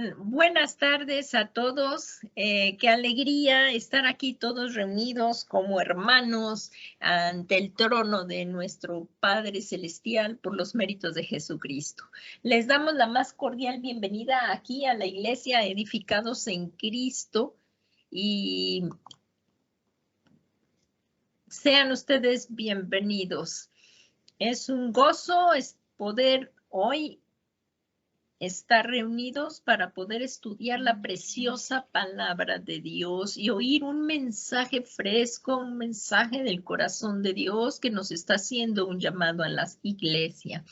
Bien, buenas tardes a todos. Qué alegría estar aquí todos reunidos como hermanos ante el trono de nuestro Padre Celestial por los méritos de Jesucristo. Les damos la más cordial bienvenida aquí a la iglesia Edificados en Cristo y sean ustedes bienvenidos. Es un gozo poder hoy estar reunidos para poder estudiar la preciosa palabra de Dios y oír un mensaje fresco, un mensaje del corazón de Dios que nos está haciendo un llamado a la iglesia.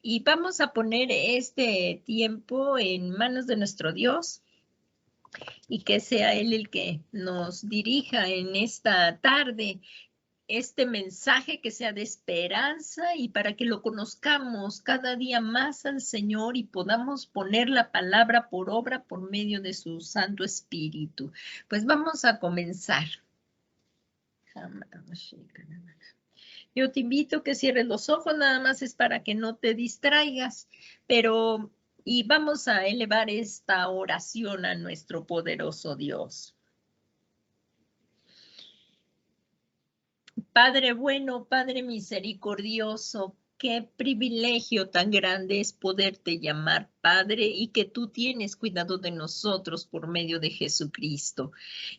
Y vamos a poner este tiempo en manos de nuestro Dios y que sea Él el que nos dirija en esta tarde. Este mensaje que sea de esperanza y para que lo conozcamos cada día más al Señor y podamos poner la palabra por obra por medio de su Santo Espíritu. Pues vamos a comenzar. Yo te invito a que cierres los ojos, nada más es para que no te distraigas, y vamos a elevar esta oración a nuestro poderoso Dios. Padre bueno, Padre misericordioso, qué privilegio tan grande es poderte llamar Padre y que tú tienes cuidado de nosotros por medio de Jesucristo.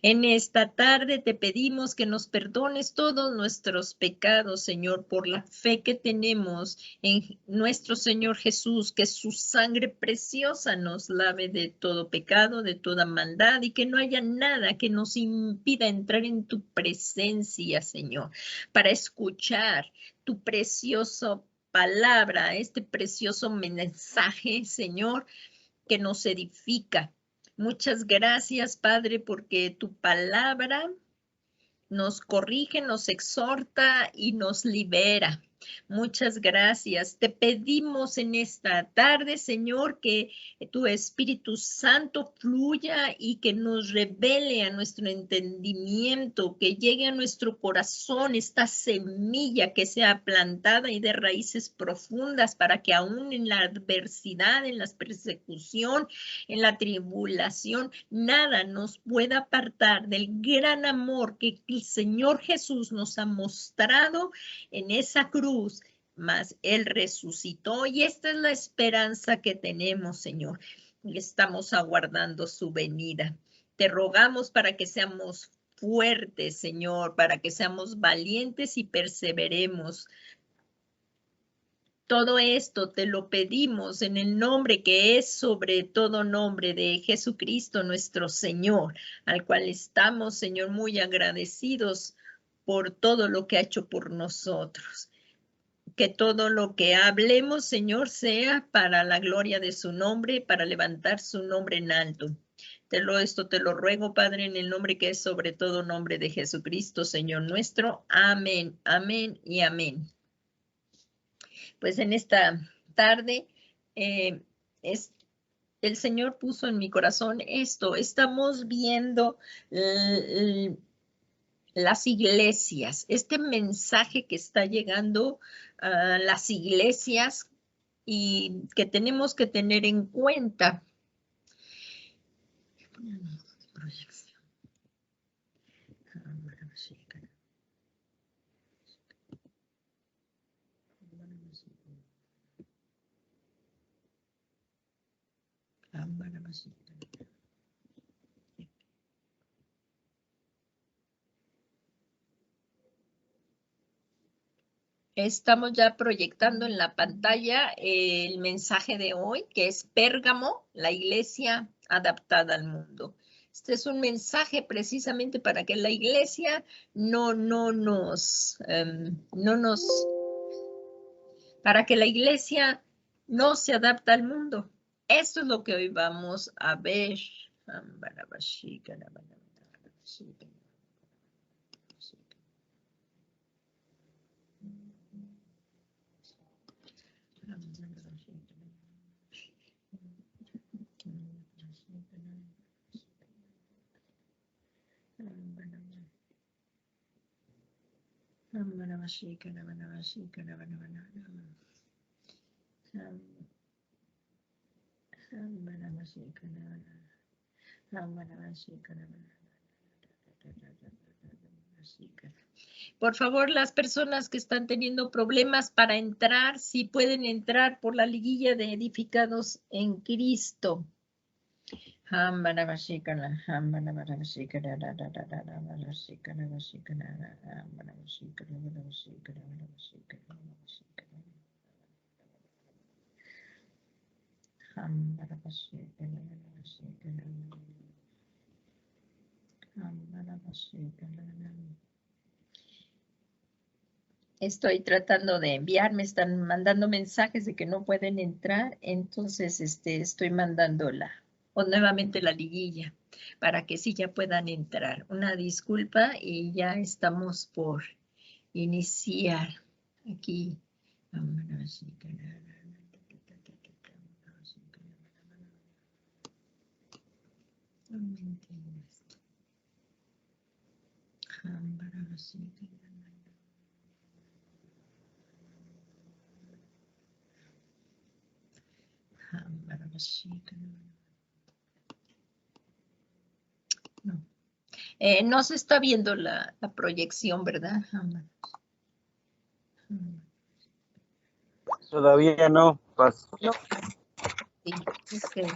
En esta tarde te pedimos que nos perdones todos nuestros pecados, Señor, por la fe que tenemos en nuestro Señor Jesús, que su sangre preciosa nos lave de todo pecado, de toda maldad y que no haya nada que nos impida entrar en tu presencia, Señor, para escuchar tu precioso palabra, este precioso mensaje, Señor, que nos edifica. Muchas gracias, Padre, porque tu palabra nos corrige, nos exhorta y nos libera. Muchas gracias. Te pedimos en esta tarde, Señor, que tu Espíritu Santo fluya y que nos revele a nuestro entendimiento, que llegue a nuestro corazón esta semilla que sea plantada y de raíces profundas para que aún en la adversidad, en la persecución, en la tribulación, nada nos pueda apartar del gran amor que el Señor Jesús nos ha mostrado en esa cruz, mas Él resucitó y esta es la esperanza que tenemos, Señor. Estamos aguardando su venida. Te rogamos para que seamos fuertes, Señor, para que seamos valientes y perseveremos. Todo esto te lo pedimos en el nombre que es sobre todo nombre de Jesucristo nuestro Señor, al cual estamos, Señor, muy agradecidos por todo lo que ha hecho por nosotros. Que todo lo que hablemos, Señor, sea para la gloria de su nombre, para levantar su nombre en alto. Esto te lo ruego, Padre, en el nombre que es sobre todo nombre de Jesucristo, Señor nuestro. Amén, amén y amén. Pues en esta tarde el Señor puso en mi corazón esto. Estamos viendo las iglesias, este mensaje que está llegando a las iglesias y que tenemos que tener en cuenta. Estamos ya proyectando en la pantalla el mensaje de hoy, que es Pérgamo, la iglesia adaptada al mundo. Este es un mensaje precisamente para que la iglesia para que la iglesia no se adapte al mundo. Esto es lo que hoy vamos a ver. Por favor, las personas que están teniendo problemas para entrar, si pueden entrar por la liguilla de edificados en Cristo. Estoy tratando de enviar, me están mandando mensajes de que no pueden entrar, entonces estoy mandando nuevamente la liguilla para que sí ya puedan entrar. Una disculpa y ya estamos por iniciar aquí. No. No se está viendo la proyección, ¿verdad? Todavía no, Paz. No. Sí, okay.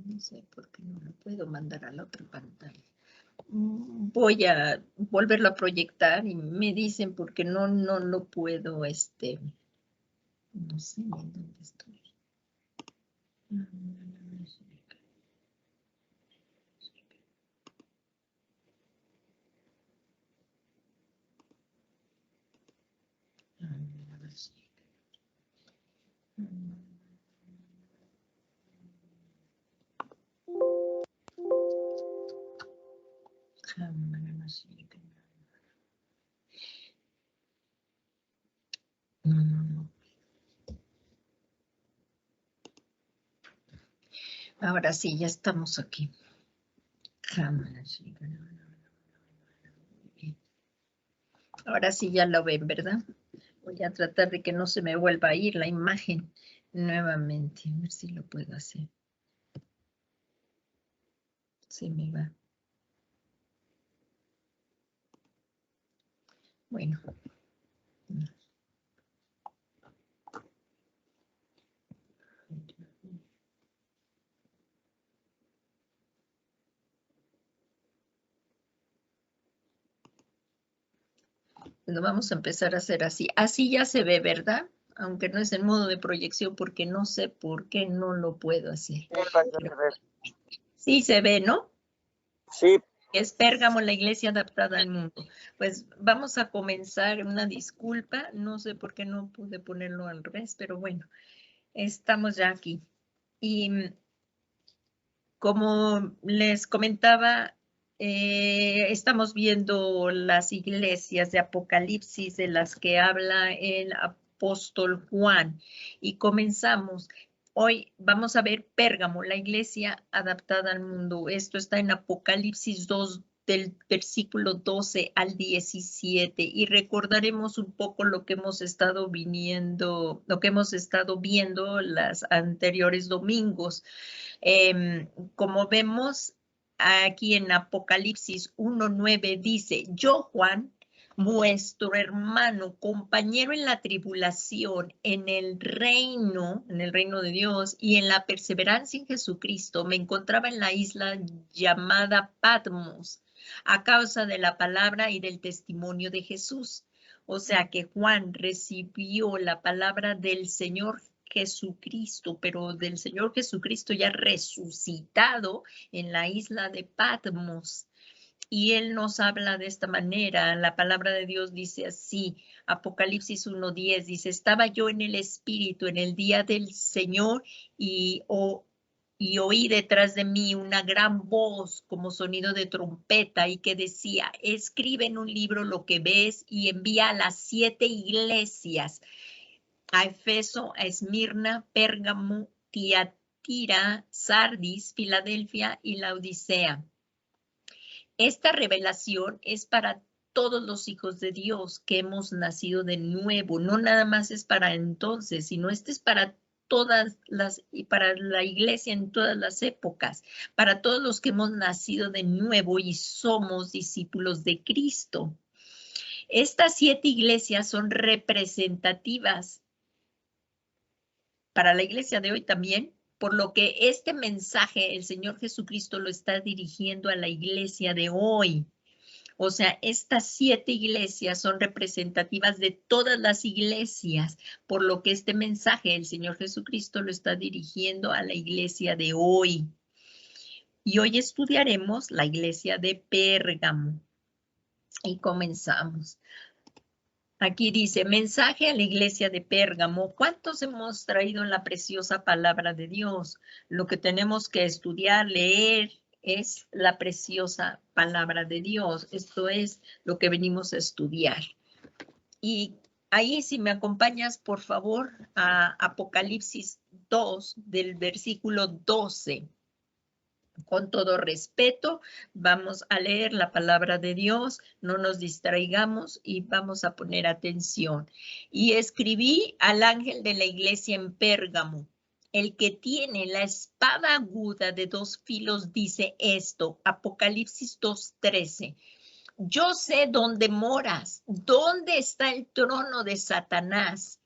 No sé por qué no lo puedo mandar a la otra pantalla. Voy a volverlo a proyectar y me dicen porque no lo puedo, no sé en dónde estoy. No. Ahora sí, ya estamos aquí. Ahora sí ya lo ven, ¿verdad? Voy a tratar de que no se me vuelva a ir la imagen nuevamente. A ver si lo puedo hacer. Se me va. Bueno. Lo vamos a empezar a hacer así. Así ya se ve, ¿verdad? Aunque no es en modo de proyección porque no sé por qué no lo puedo hacer. Sí se ve, ¿no? Sí. Es Pérgamo, la iglesia adaptada al mundo. Pues vamos a comenzar, una disculpa, no sé por qué no pude ponerlo al revés, pero bueno, estamos ya aquí. Y como les comentaba, estamos viendo las iglesias de Apocalipsis de las que habla el apóstol Juan y comenzamos. Hoy vamos a ver Pérgamo, la iglesia adaptada al mundo. Esto está en Apocalipsis 2, del versículo 12 al 17 y recordaremos un poco lo que hemos estado viendo los anteriores domingos. Como vemos aquí en Apocalipsis 1:9 dice, yo Juan, vuestro hermano, compañero en la tribulación, en el reino de Dios y en la perseverancia en Jesucristo, me encontraba en la isla llamada Patmos a causa de la palabra y del testimonio de Jesús. O sea que Juan recibió la palabra del Señor Jesucristo, pero del Señor Jesucristo ya resucitado en la isla de Patmos. Y él nos habla de esta manera. La palabra de Dios dice así, Apocalipsis 1:10, dice, estaba yo en el Espíritu en el día del Señor y oí detrás de mí una gran voz como sonido de trompeta y que decía, escribe en un libro lo que ves y envía a las 7 iglesias, a Efeso, a Esmirna, Pérgamo, Tiatira, Sardis, Filadelfia y Laodicea. Esta revelación es para todos los hijos de Dios que hemos nacido de nuevo. No nada más es para entonces, sino este es para todas las, y para la iglesia en todas las épocas, para todos los que hemos nacido de nuevo y somos discípulos de Cristo. Estas 7 iglesias son representativas para la iglesia de hoy también, por lo que este mensaje el Señor Jesucristo lo está dirigiendo a la iglesia de hoy. O sea, estas 7 iglesias son representativas de todas las iglesias, por lo que este mensaje el Señor Jesucristo lo está dirigiendo a la iglesia de hoy. Y hoy estudiaremos la iglesia de Pérgamo. Y comenzamos. Aquí dice, mensaje a la iglesia de Pérgamo. ¿Cuántos hemos traído la preciosa palabra de Dios? Lo que tenemos que estudiar, leer, es la preciosa palabra de Dios. Esto es lo que venimos a estudiar. Y ahí, si me acompañas, por favor, a Apocalipsis 2, del versículo 12. Con todo respeto, vamos a leer la palabra de Dios, no nos distraigamos y vamos a poner atención. Y escribí al ángel de la iglesia en Pérgamo, el que tiene la espada aguda de 2 filos dice esto, Apocalipsis 2:13. Yo sé dónde moras, dónde está el trono de Satanás.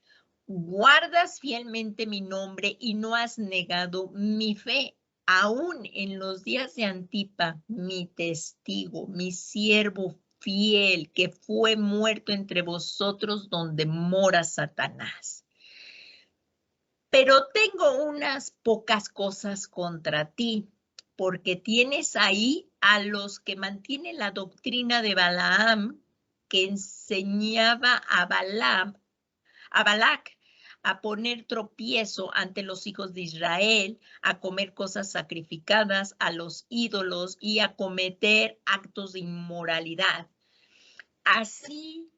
Guardas fielmente mi nombre y no has negado mi fe. Aún en los días de Antipa, mi testigo, mi siervo fiel, que fue muerto entre vosotros donde mora Satanás. Pero tengo unas pocas cosas contra ti, porque tienes ahí a los que mantienen la doctrina de Balaam, que enseñaba a Balac, a poner tropiezo ante los hijos de Israel, a comer cosas sacrificadas a los ídolos y a cometer actos de inmoralidad. Así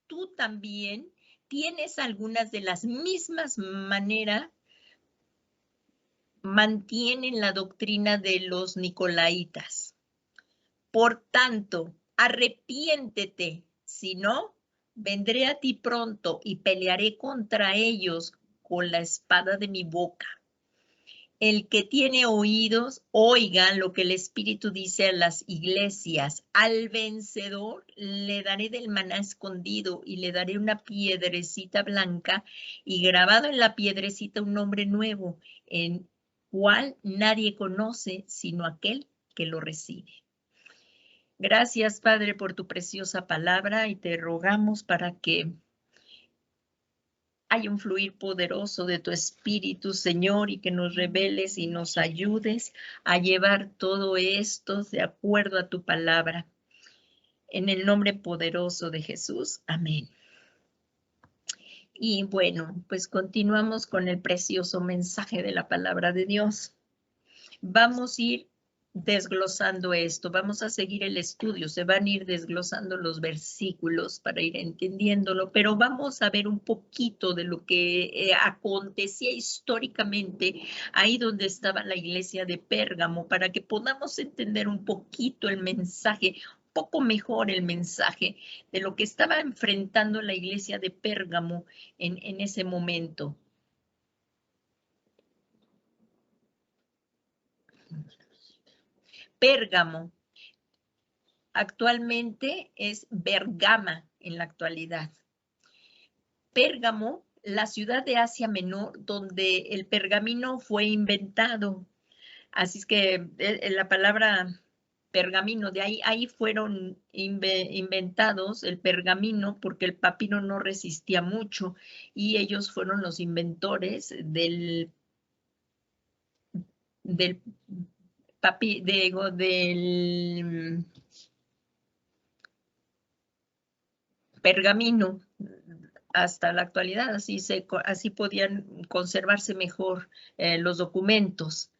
tú también tienes algunas de las mismas maneras, mantienen la doctrina de los nicolaitas. Por tanto, arrepiéntete, si no, vendré a ti pronto y pelearé contra ellos con la espada de mi boca. El que tiene oídos, oiga lo que el Espíritu dice a las iglesias. Al vencedor le daré del maná escondido y le daré una piedrecita blanca y grabado en la piedrecita un nombre nuevo, en cual nadie conoce sino aquel que lo recibe. Gracias, Padre, por tu preciosa palabra y te rogamos para que haya un fluir poderoso de tu Espíritu, Señor, y que nos reveles y nos ayudes a llevar todo esto de acuerdo a tu palabra. En el nombre poderoso de Jesús. Amén. Y bueno, pues continuamos con el precioso mensaje de la palabra de Dios. Vamos a ir desglosando esto, vamos a seguir el estudio, se van a ir desglosando los versículos para ir entendiéndolo, pero vamos a ver un poquito de lo que acontecía históricamente ahí donde estaba la iglesia de Pérgamo, para que podamos entender un poquito el mensaje, un poco mejor el mensaje de lo que estaba enfrentando la iglesia de Pérgamo en ese momento. Pérgamo actualmente es Bergama en la actualidad. Pérgamo, la ciudad de Asia Menor, donde el pergamino fue inventado. Así es que la palabra pergamino, de ahí fueron inventados el pergamino, porque el papiro no resistía mucho y ellos fueron los inventores del pergamino hasta la actualidad, así podían conservarse mejor los documentos.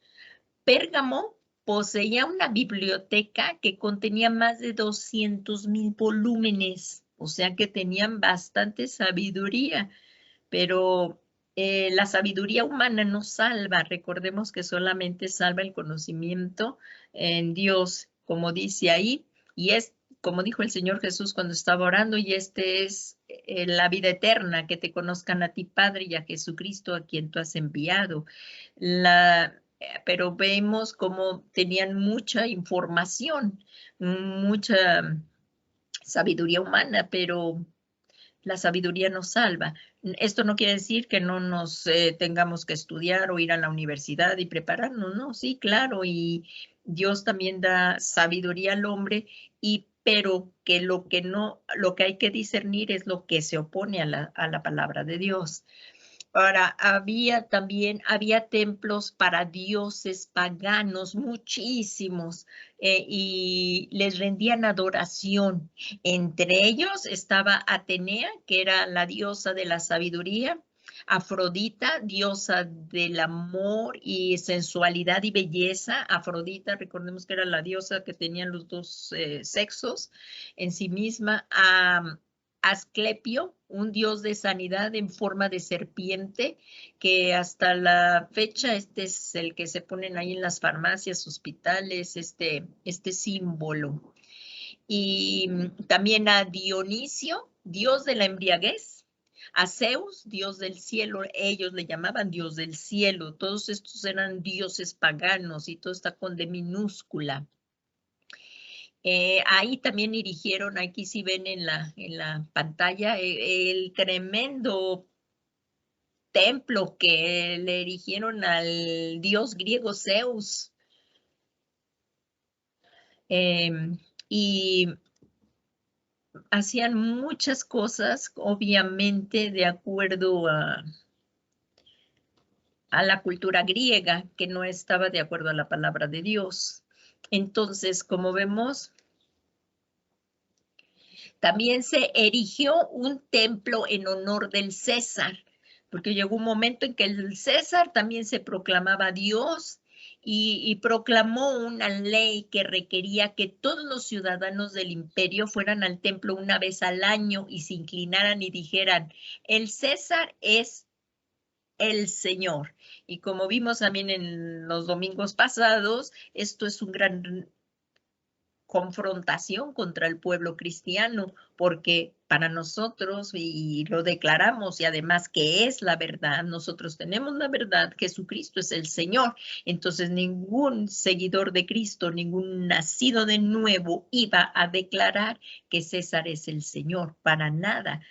Pérgamo poseía una biblioteca que contenía más de 200,000 volúmenes, o sea que tenían bastante sabiduría, pero la sabiduría humana no salva. Recordemos que solamente salva el conocimiento en Dios, como dice ahí, y es como dijo el Señor Jesús cuando estaba orando, y este es la vida eterna, que te conozcan a ti, Padre, y a Jesucristo, a quien tú has enviado. Pero vemos cómo tenían mucha información, mucha sabiduría humana, pero la sabiduría nos salva. Esto no quiere decir que no nos tengamos que estudiar o ir a la universidad y prepararnos, no, sí, claro, y Dios también da sabiduría al hombre, pero que lo que hay que discernir es lo que se opone a la palabra de Dios. Ahora, había templos para dioses paganos, muchísimos, y les rendían adoración. Entre ellos estaba Atenea, que era la diosa de la sabiduría, Afrodita, diosa del amor y sensualidad y belleza. Afrodita, recordemos que era la diosa que tenían los dos sexos en sí misma. Asclepio, un dios de sanidad en forma de serpiente, que hasta la fecha este es el que se ponen ahí en las farmacias, hospitales, este símbolo. Y también a Dionisio, dios de la embriaguez, a Zeus, dios del cielo, ellos le llamaban dios del cielo. Todos estos eran dioses paganos y todo está con D minúscula. Ahí también erigieron, aquí sí ven en la pantalla, el tremendo templo que le erigieron al dios griego Zeus. Y hacían muchas cosas, obviamente, de acuerdo a la cultura griega, que no estaba de acuerdo a la palabra de Dios. Entonces, como vemos, también se erigió un templo en honor del César, porque llegó un momento en que el César también se proclamaba Dios y proclamó una ley que requería que todos los ciudadanos del imperio fueran al templo una vez al año y se inclinaran y dijeran, el César es el Señor. Y como vimos también en los domingos pasados, esto es un gran confrontación contra el pueblo cristiano, porque para nosotros, y lo declaramos, y además que es la verdad, nosotros tenemos la verdad, Jesucristo es el Señor. Entonces ningún seguidor de Cristo, ningún nacido de nuevo iba a declarar que César es el Señor, para nada.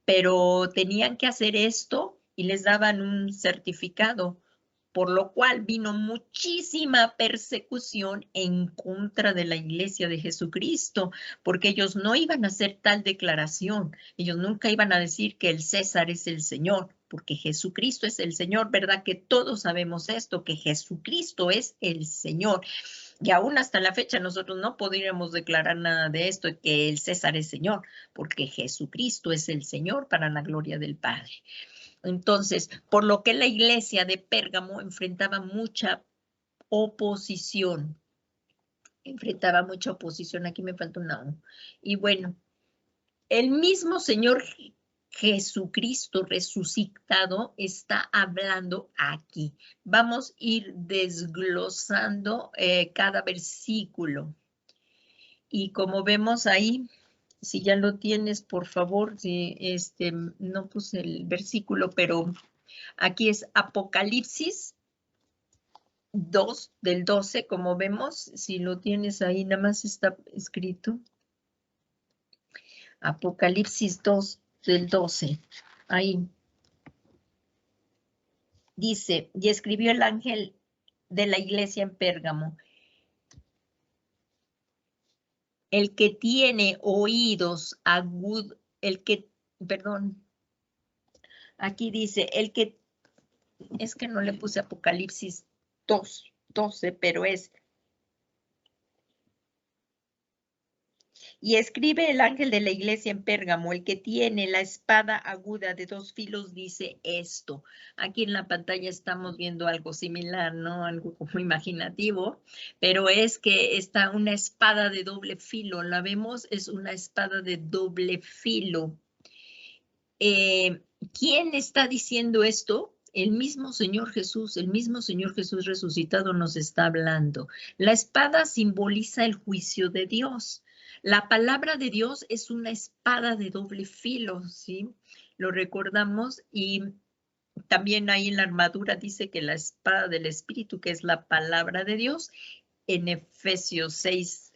Pero tenían que hacer esto y les daban un certificado, por lo cual vino muchísima persecución en contra de la Iglesia de Jesucristo, porque ellos no iban a hacer tal declaración, ellos nunca iban a decir que el César es el Señor, porque Jesucristo es el Señor, ¿verdad? Que todos sabemos esto, que Jesucristo es el Señor. Y aún hasta la fecha nosotros no podríamos declarar nada de esto, que el César es Señor, porque Jesucristo es el Señor para la gloria del Padre. Entonces, por lo que la iglesia de Pérgamo enfrentaba mucha oposición. Aquí me falta una O. Y bueno, el mismo Señor Jesucristo resucitado está hablando aquí. Vamos a ir desglosando cada versículo. Y como vemos ahí, si ya lo tienes, por favor, si no puse el versículo, pero aquí es Apocalipsis 2 del 12, como vemos, si lo tienes ahí, nada más está escrito. Apocalipsis 2 del 12, ahí. Dice, y escribió el ángel de la iglesia en Pérgamo, el que tiene oídos agudos, aquí dice, es que no le puse Apocalipsis 2, 12, pero es Y escribe el ángel de la iglesia en Pérgamo, el que tiene la espada aguda de 2 filos dice esto. Aquí en la pantalla estamos viendo algo similar, ¿no? Algo como imaginativo, pero es que está una espada de doble filo. La vemos, es una espada de doble filo. ¿Quién está diciendo esto? El mismo Señor Jesús resucitado nos está hablando. La espada simboliza el juicio de Dios. La palabra de Dios es una espada de doble filo, ¿sí? Lo recordamos y también ahí en la armadura dice que la espada del Espíritu, que es la palabra de Dios, en Efesios 6,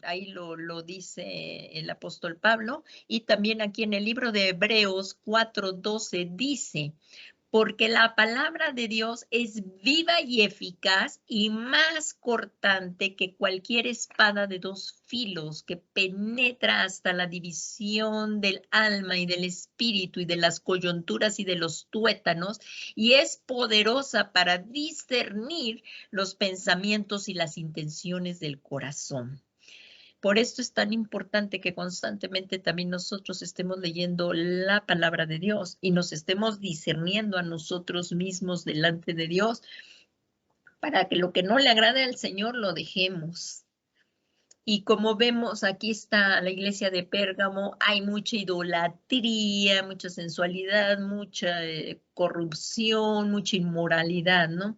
ahí lo dice el apóstol Pablo, y también aquí en el libro de Hebreos 4:12 dice, porque la palabra de Dios es viva y eficaz y más cortante que cualquier espada de 2 filos que penetra hasta la división del alma y del espíritu y de las coyunturas y de los tuétanos y es poderosa para discernir los pensamientos y las intenciones del corazón. Por esto es tan importante que constantemente también nosotros estemos leyendo la palabra de Dios y nos estemos discerniendo a nosotros mismos delante de Dios para que lo que no le agrade al Señor lo dejemos. Y como vemos, aquí está la iglesia de Pérgamo, hay mucha idolatría, mucha sensualidad, mucha corrupción, mucha inmoralidad, ¿no?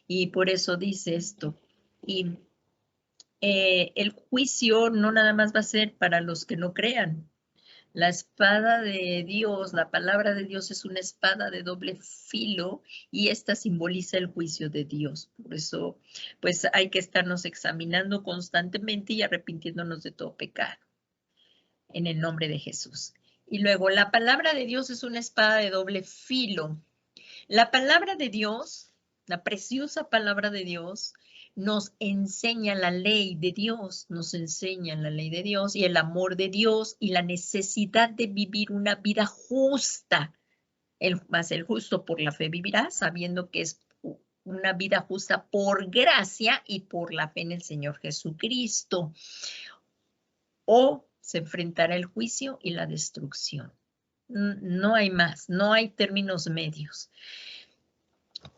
Y por eso dice esto. Y el juicio no nada más va a ser para los que no crean. La espada de Dios, la palabra de Dios es una espada de doble filo y esta simboliza el juicio de Dios. Por eso, pues hay que estarnos examinando constantemente y arrepintiéndonos de todo pecado en el nombre de Jesús. Y luego, la palabra de Dios es una espada de doble filo. La palabra de Dios, la preciosa palabra de Dios, nos enseña la ley de Dios, nos enseña la ley de Dios y el amor de Dios y la necesidad de vivir una vida justa. Más el justo por la fe vivirá, sabiendo que es una vida justa por gracia y por la fe en el Señor Jesucristo. O se enfrentará el juicio y la destrucción. No hay más, no hay términos medios.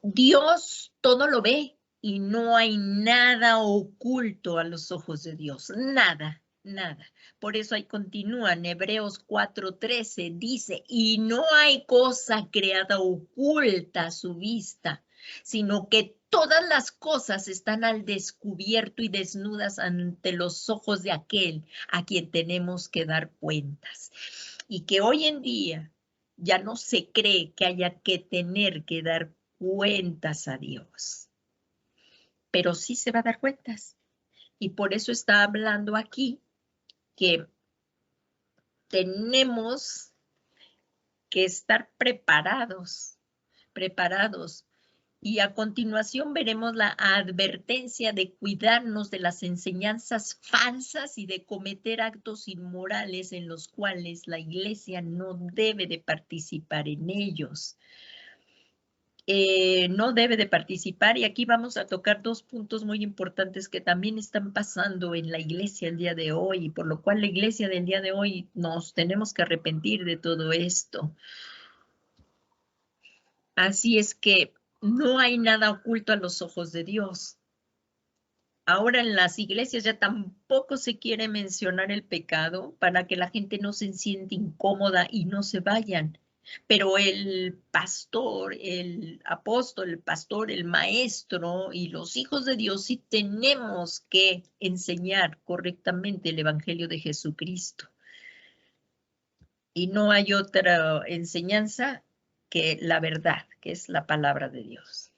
Dios todo lo ve y no hay nada oculto a los ojos de Dios, nada, nada. Por eso ahí continúa en Hebreos 4:13, dice, y no hay cosa creada oculta a su vista, sino que todas las cosas están al descubierto y desnudas ante los ojos de aquel a quien tenemos que dar cuentas. Y que hoy en día ya no se cree que haya que tener que dar cuentas a Dios, pero sí se va a dar cuentas. Y por eso está hablando aquí que tenemos que estar preparados. Y a continuación veremos la advertencia de cuidarnos de las enseñanzas falsas y de cometer actos inmorales en los cuales la iglesia no debe de participar en ellos. No debe de participar y aquí vamos a tocar 2 puntos muy importantes que también están pasando en la iglesia el día de hoy, por lo cual la iglesia del día de hoy nos tenemos que arrepentir de todo esto. Así es que no hay nada oculto a los ojos de Dios. Ahora en las iglesias ya tampoco se quiere mencionar el pecado para que la gente no se siente incómoda y no se vayan. Pero el pastor, el apóstol, el pastor, el maestro y los hijos de Dios sí tenemos que enseñar correctamente el evangelio de Jesucristo. Y no hay otra enseñanza que la verdad, que es la palabra de Dios.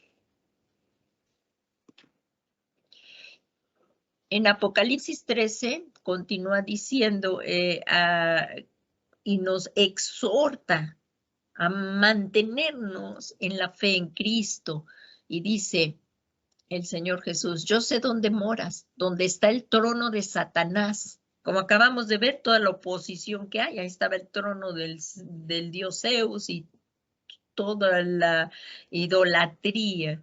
En Apocalipsis 13 continúa diciendo y nos exhorta a mantenernos en la fe en Cristo. Y dice el Señor Jesús, yo sé dónde moras, dónde está el trono de Satanás. Como acabamos de ver, toda la oposición que hay, ahí estaba el trono del dios Zeus y toda la idolatría.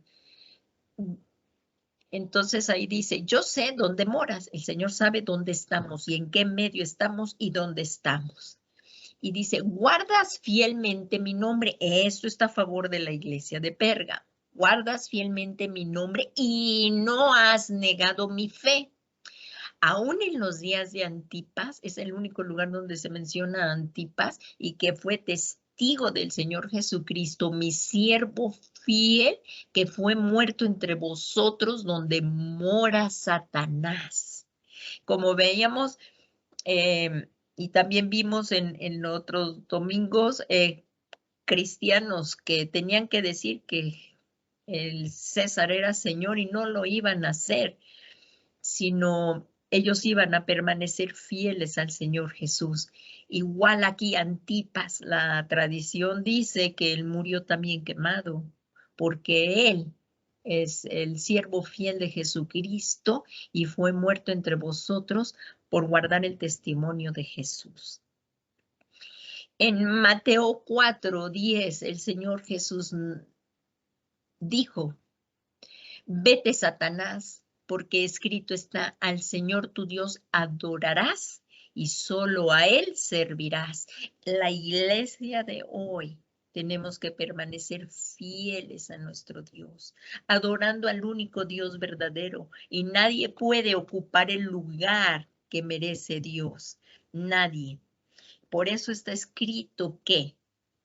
Entonces ahí dice, yo sé dónde moras, el Señor sabe dónde estamos y en qué medio estamos y dónde estamos. Y dice, guardas fielmente mi nombre. Esto está a favor de la iglesia de Perga. Guardas fielmente mi nombre y no has negado mi fe. Aún en los días de Antipas, es el único lugar donde se menciona a Antipas y que fue testigo del Señor Jesucristo, mi siervo fiel, que fue muerto entre vosotros donde mora Satanás. Como veíamos, y también vimos en otros domingos, cristianos que tenían que decir que el César era Señor y no lo iban a hacer, sino ellos iban a permanecer fieles al Señor Jesús. Igual aquí Antipas, la tradición dice que él murió también quemado, porque él es el siervo fiel de Jesucristo y fue muerto entre vosotros por guardar el testimonio de Jesús. En Mateo 4:10, el Señor Jesús dijo, vete, Satanás, porque escrito está, al Señor tu Dios adorarás y solo a Él servirás. La iglesia de hoy tenemos que permanecer fieles a nuestro Dios, adorando al único Dios verdadero, y nadie puede ocupar el lugar que merece Dios. Nadie. Por eso está escrito que,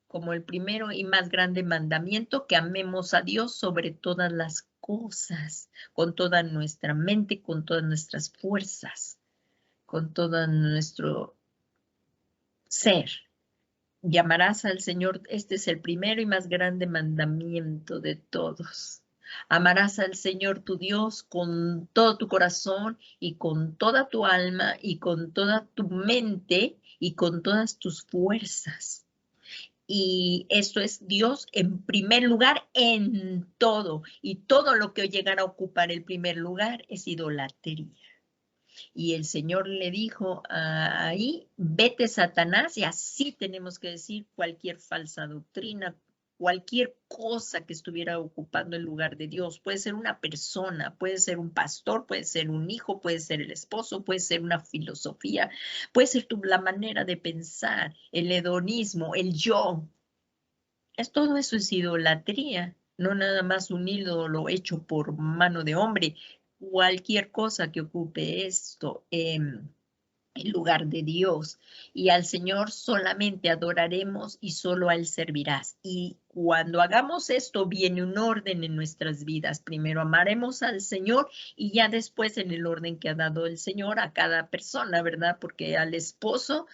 como el primero y más grande mandamiento, que amemos a Dios sobre todas las cosas, con toda nuestra mente, con todas nuestras fuerzas, con todo nuestro ser. Llamarás al Señor, este es el primero y más grande mandamiento de todos. Amarás al Señor tu Dios con todo tu corazón y con toda tu alma y con toda tu mente y con todas tus fuerzas. Y esto es Dios en primer lugar en todo. Y todo lo que llegara a ocupar el primer lugar es idolatría. Y el Señor le dijo ahí, vete, Satanás, y así tenemos que decir cualquier falsa doctrina, cualquier cosa que estuviera ocupando el lugar de Dios. Puede ser una persona, puede ser un pastor, puede ser un hijo, puede ser el esposo, puede ser una filosofía, puede ser la manera de pensar, el hedonismo, el yo. Todo eso es idolatría, no nada más un ídolo hecho por mano de hombre. Cualquier cosa que ocupe esto en lugar de Dios. Y al Señor solamente adoraremos y solo a Él servirás. Y cuando hagamos esto, viene un orden en nuestras vidas. Primero amaremos al Señor y ya después en el orden que ha dado el Señor a cada persona, ¿verdad? Porque al esposo,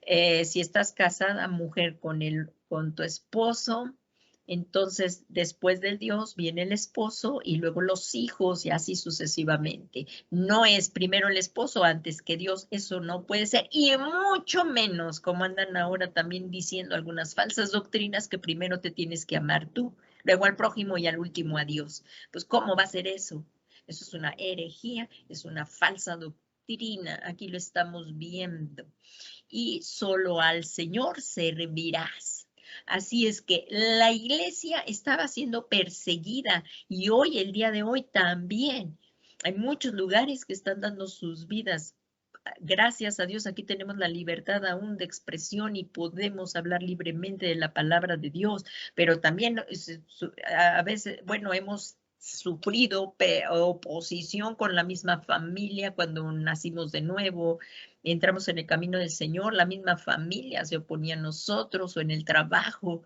si estás casada, mujer, con tu esposo, entonces después del Dios viene el esposo y luego los hijos y así sucesivamente. No es primero el esposo antes que Dios, eso no puede ser. Y mucho menos, como andan ahora también diciendo algunas falsas doctrinas, que primero te tienes que amar tú, luego al prójimo y al último a Dios. Pues ¿cómo va a ser eso? Eso es una herejía, es una falsa doctrina. Aquí lo estamos viendo. Y solo al Señor servirás. Así es que la iglesia estaba siendo perseguida y hoy, el día de hoy también. Hay muchos lugares que están dando sus vidas. Gracias a Dios, aquí tenemos la libertad aún de expresión y podemos hablar libremente de la palabra de Dios, pero también a veces, bueno, hemos sufrido oposición con la misma familia cuando nacimos de nuevo, entramos en el camino del Señor, la misma familia se oponía a nosotros o en el trabajo,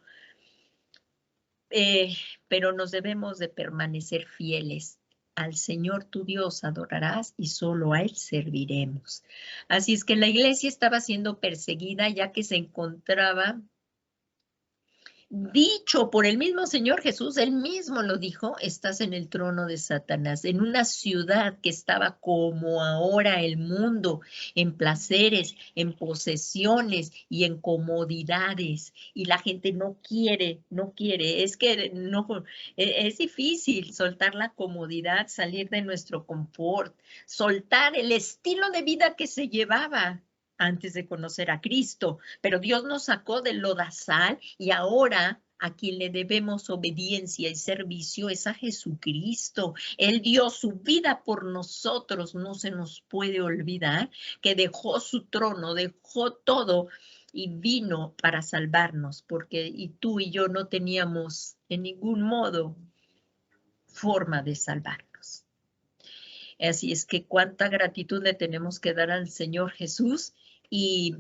pero nos debemos de permanecer fieles. Al Señor tu Dios adorarás y solo a Él serviremos. Así es que la iglesia estaba siendo perseguida ya que se encontraba dicho por el mismo Señor Jesús, él mismo lo dijo, estás en el trono de Satanás, en una ciudad que estaba como ahora el mundo, en placeres, en posesiones y en comodidades. Y la gente no quiere, es que no, es difícil soltar la comodidad, salir de nuestro confort, soltar el estilo de vida que se llevaba antes de conocer a Cristo, pero Dios nos sacó del lodazal y ahora a quien le debemos obediencia y servicio es a Jesucristo. Él dio su vida por nosotros, no se nos puede olvidar que dejó su trono, dejó todo y vino para salvarnos, porque y tú y yo no teníamos en ningún modo forma de salvarnos. Así es que cuánta gratitud le tenemos que dar al Señor Jesús y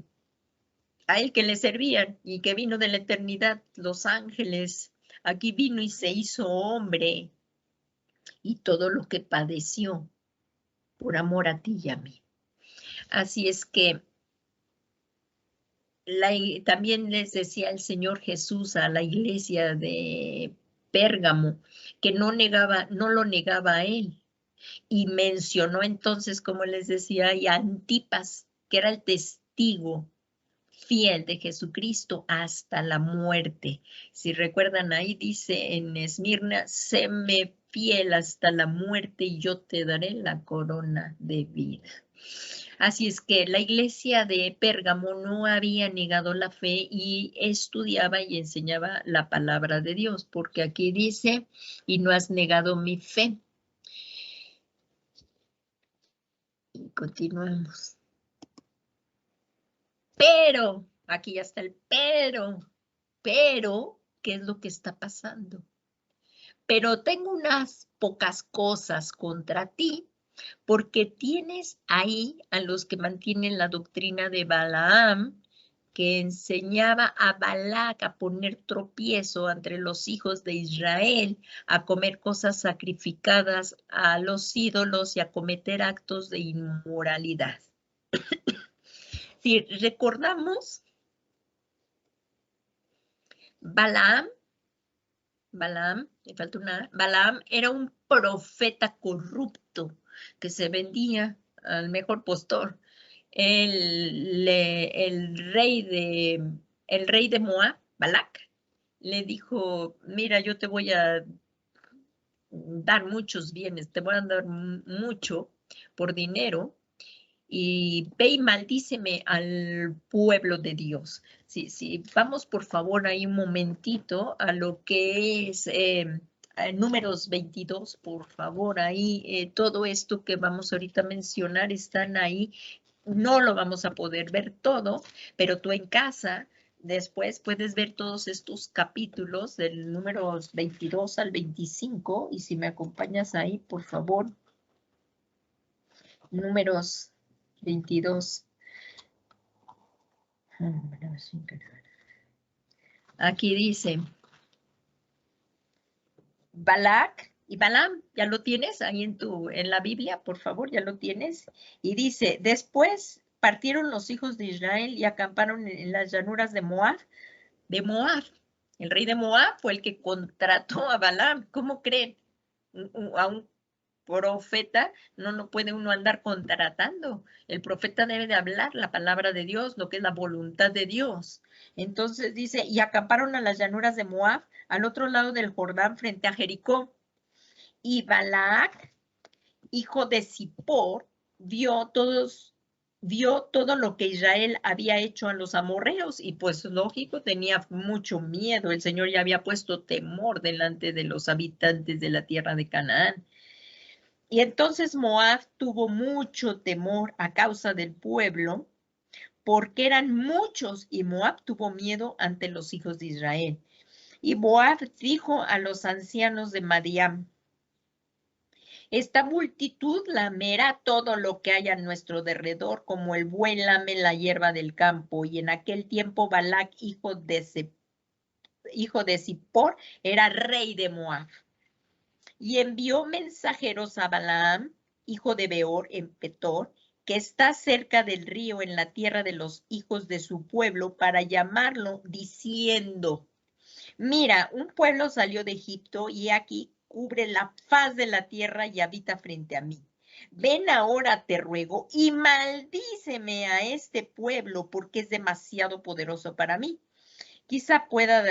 a Él que le servían y que vino de la eternidad, los ángeles, aquí vino y se hizo hombre y todo lo que padeció por amor a ti y a mí. Así es que también les decía el Señor Jesús a la iglesia de Pérgamo que no lo negaba a Él. Y mencionó entonces, como les decía, y a Antipas, que era el testigo fiel de Jesucristo hasta la muerte. Si recuerdan ahí dice en Esmirna, séme fiel hasta la muerte y yo te daré la corona de vida. Así es que la iglesia de Pérgamo no había negado la fe y estudiaba y enseñaba la palabra de Dios, porque aquí dice, y no has negado mi fe. Y continuamos. Pero, aquí ya está el pero, ¿qué es lo que está pasando? Pero tengo unas pocas cosas contra ti, porque tienes ahí a los que mantienen la doctrina de Balaam, que enseñaba a Balac a poner tropiezo entre los hijos de Israel, a comer cosas sacrificadas a los ídolos y a cometer actos de inmoralidad. Si recordamos, Balaam, Balaam era un profeta corrupto que se vendía al mejor postor. El rey de Moab, Balac, le dijo, mira, yo te voy a dar muchos bienes, te voy a dar mucho por dinero, y ve y maldíceme al pueblo de Dios. Sí, vamos por favor ahí un momentito a lo que es Números 22, por favor, ahí todo esto que vamos ahorita a mencionar están ahí. No lo vamos a poder ver todo, pero tú en casa después puedes ver todos estos capítulos del números 22 al 25 y si me acompañas ahí, por favor, números 22. Aquí dice, Balac y Balaam, ¿ya lo tienes ahí en la Biblia? Por favor, ¿ya lo tienes? Y dice, después partieron los hijos de Israel y acamparon en las llanuras de Moab. El rey de Moab fue el que contrató a Balaam. ¿Cómo creen? A un profeta no lo puede uno andar contratando. El profeta debe de hablar la palabra de Dios, lo que es la voluntad de Dios. Entonces dice, y acamparon a las llanuras de Moab, al otro lado del Jordán, frente a Jericó. Y Balac, hijo de Zippor, vio todo lo que Israel había hecho a los amorreos y pues lógico, tenía mucho miedo. El Señor ya había puesto temor delante de los habitantes de la tierra de Canaán. Y entonces Moab tuvo mucho temor a causa del pueblo, porque eran muchos, y Moab tuvo miedo ante los hijos de Israel. Y Moab dijo a los ancianos de Madián, esta multitud lamerá todo lo que hay a nuestro derredor, como el buey lame la hierba del campo. Y en aquel tiempo Balac, hijo de Zippor, era rey de Moab. Y envió mensajeros a Balaam, hijo de Beor, en Petor, que está cerca del río en la tierra de los hijos de su pueblo, para llamarlo, diciendo, mira, un pueblo salió de Egipto y aquí cubre la faz de la tierra y habita frente a mí. Ven ahora, te ruego, y maldíceme a este pueblo, porque es demasiado poderoso para mí. Quizá pueda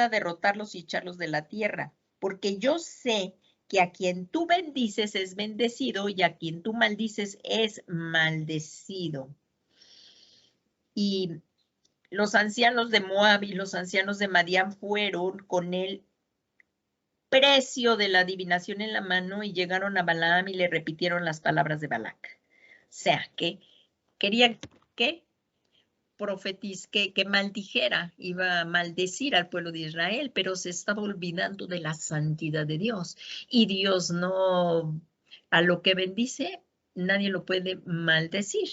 derrotarlos y echarlos de la tierra, porque yo sé que a quien tú bendices es bendecido y a quien tú maldices es maldecido. Y los ancianos de Moab y los ancianos de Madián fueron con el precio de la adivinación en la mano y llegaron a Balaam y le repitieron las palabras de Balac. O sea, que querían que que maldijera, iba a maldecir al pueblo de Israel, pero se estaba olvidando de la santidad de Dios. Y Dios no, a lo que bendice, nadie lo puede maldecir.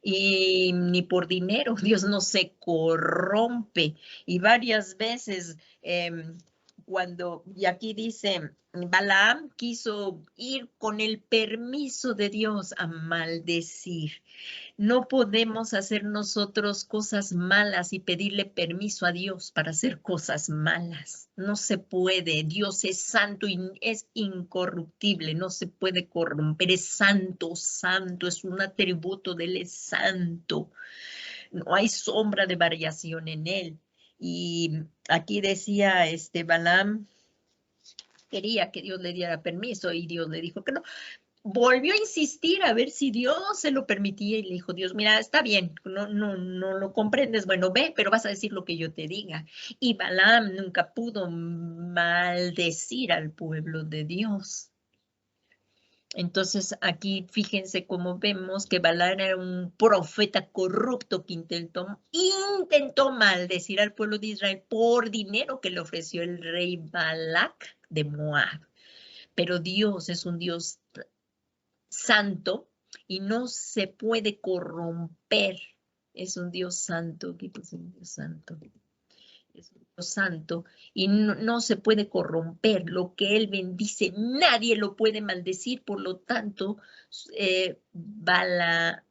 Y ni por dinero, Dios no se corrompe. Y varias veces, y aquí dice, Balaam quiso ir con el permiso de Dios a maldecir. No podemos hacer nosotros cosas malas y pedirle permiso a Dios para hacer cosas malas. No se puede. Dios es santo y es incorruptible. No se puede corromper. Es santo, santo. Es un atributo de Él, es santo. No hay sombra de variación en Él. Y aquí decía Balaam, quería que Dios le diera permiso y Dios le dijo que no. Volvió a insistir a ver si Dios se lo permitía y le dijo, Dios, mira, está bien, no lo comprendes, bueno, ve, pero vas a decir lo que yo te diga. Y Balaam nunca pudo maldecir al pueblo de Dios. Entonces aquí fíjense cómo vemos que Balaam era un profeta corrupto que intentó maldecir al pueblo de Israel por dinero que le ofreció el rey Balac de Moab. Pero Dios es un Dios santo y no se puede corromper. Es un Dios santo, ¿qué es un Dios santo? Es un Dios santo y no se puede corromper. Lo que Él bendice, nadie lo puede maldecir. Por lo tanto, Balaam,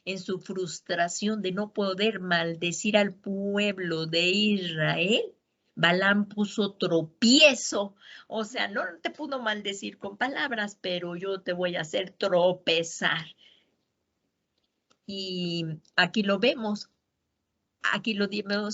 en su frustración de no poder maldecir al pueblo de Israel, Balaam puso tropiezo, o sea, no te pudo maldecir con palabras, pero yo te voy a hacer tropezar. Y aquí lo vemos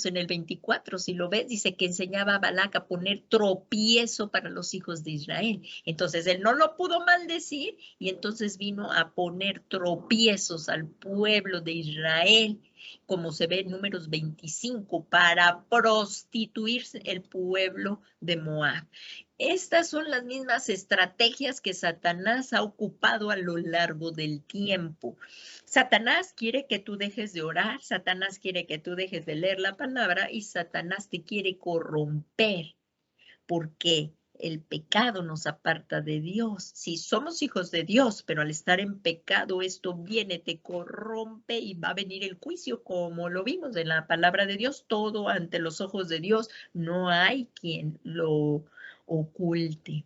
en el 24, si lo ves, dice que enseñaba a Balac a poner tropiezo para los hijos de Israel. Entonces él no lo pudo maldecir y entonces vino a poner tropiezos al pueblo de Israel, como se ve en Números 25, para prostituirse el pueblo de Moab. Estas son las mismas estrategias que Satanás ha ocupado a lo largo del tiempo. Satanás quiere que tú dejes de orar, Satanás quiere que tú dejes de leer la palabra y Satanás te quiere corromper porque el pecado nos aparta de Dios. Si somos hijos de Dios, pero al estar en pecado esto viene, te corrompe y va a venir el juicio, como lo vimos en la palabra de Dios, todo ante los ojos de Dios, no hay quien lo oculte.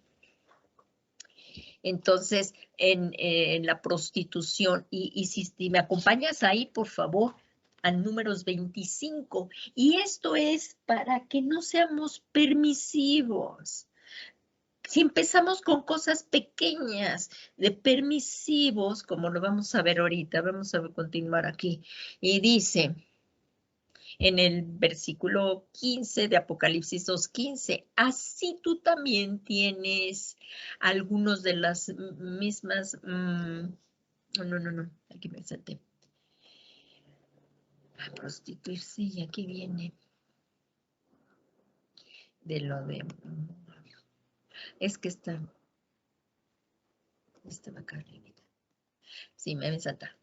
Entonces, en la prostitución, y si me acompañas ahí, por favor, a Números 25, y esto es para que no seamos permisivos. Si empezamos con cosas pequeñas, de permisivos, como lo vamos a ver ahorita, vamos a continuar aquí, y dice en el versículo 15 de Apocalipsis 2:15, así tú también tienes algunos de las mismas, no, aquí me salté. A prostituirse, y aquí viene de lo de, es que estaba acá arriba. Sí, me saltaron.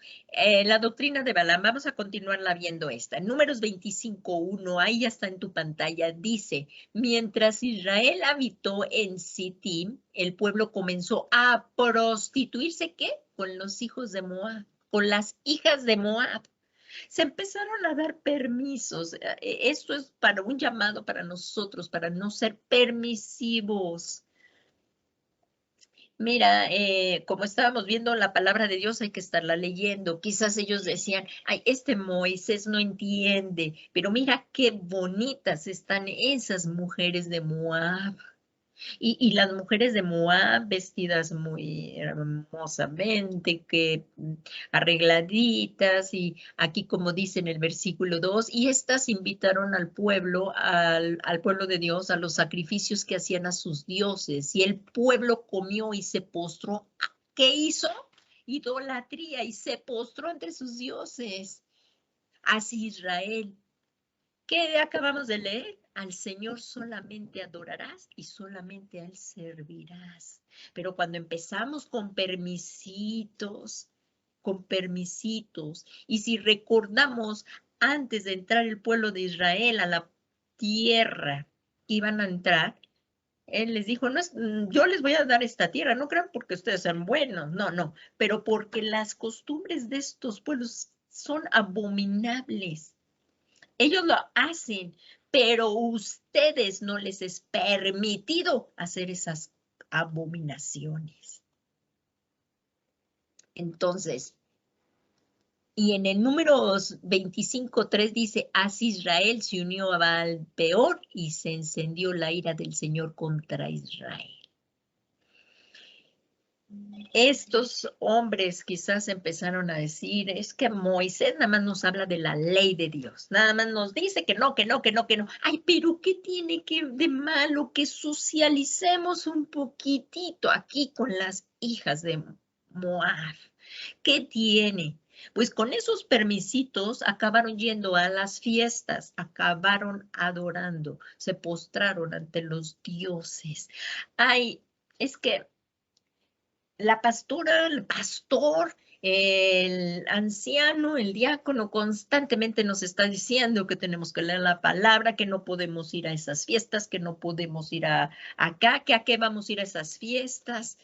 La doctrina de Balaam, vamos a continuarla viendo esta. Números 25:1, ahí ya está en tu pantalla, dice, mientras Israel habitó en Sittim, el pueblo comenzó a prostituirse, ¿qué? Con los hijos de Moab, con las hijas de Moab. Se empezaron a dar permisos. Esto es para un llamado para nosotros, para no ser permisivos. Mira, como estábamos viendo la palabra de Dios, hay que estarla leyendo. Quizás ellos decían, ay, Moisés no entiende, pero mira qué bonitas están esas mujeres de Moab. Y las mujeres de Moab vestidas muy hermosamente, arregladitas, y aquí como dice en el versículo 2, y estas invitaron al pueblo de Dios, a los sacrificios que hacían a sus dioses, y el pueblo comió y se postró. ¿Qué hizo? Idolatría, y se postró entre sus dioses. Así Israel. ¿Qué acabamos de leer? Al Señor solamente adorarás y solamente a Él servirás. Pero cuando empezamos con permisitos, y si recordamos, antes de entrar el pueblo de Israel a la tierra que iban a entrar, Él les dijo, no es, yo les voy a dar esta tierra, no crean porque ustedes sean buenos, no, pero porque las costumbres de estos pueblos son abominables. Ellos lo hacen, pero ustedes no les es permitido hacer esas abominaciones. Entonces, y en el número 25:3 dice, así Israel se unió a Baal Peor y se encendió la ira del Señor contra Israel. Estos hombres quizás empezaron a decir, es que Moisés nada más nos habla de la ley de Dios, nada más nos dice que no. Ay, pero ¿qué tiene que de malo que socialicemos un poquitito aquí con las hijas de Moab? ¿Qué tiene? Pues con esos permisitos acabaron yendo a las fiestas, acabaron adorando, se postraron ante los dioses. Ay, es que la pastora, el pastor, el anciano, el diácono constantemente nos está diciendo que tenemos que leer la palabra, que no podemos ir a esas fiestas, que no podemos ir acá, que a qué vamos a ir a esas fiestas.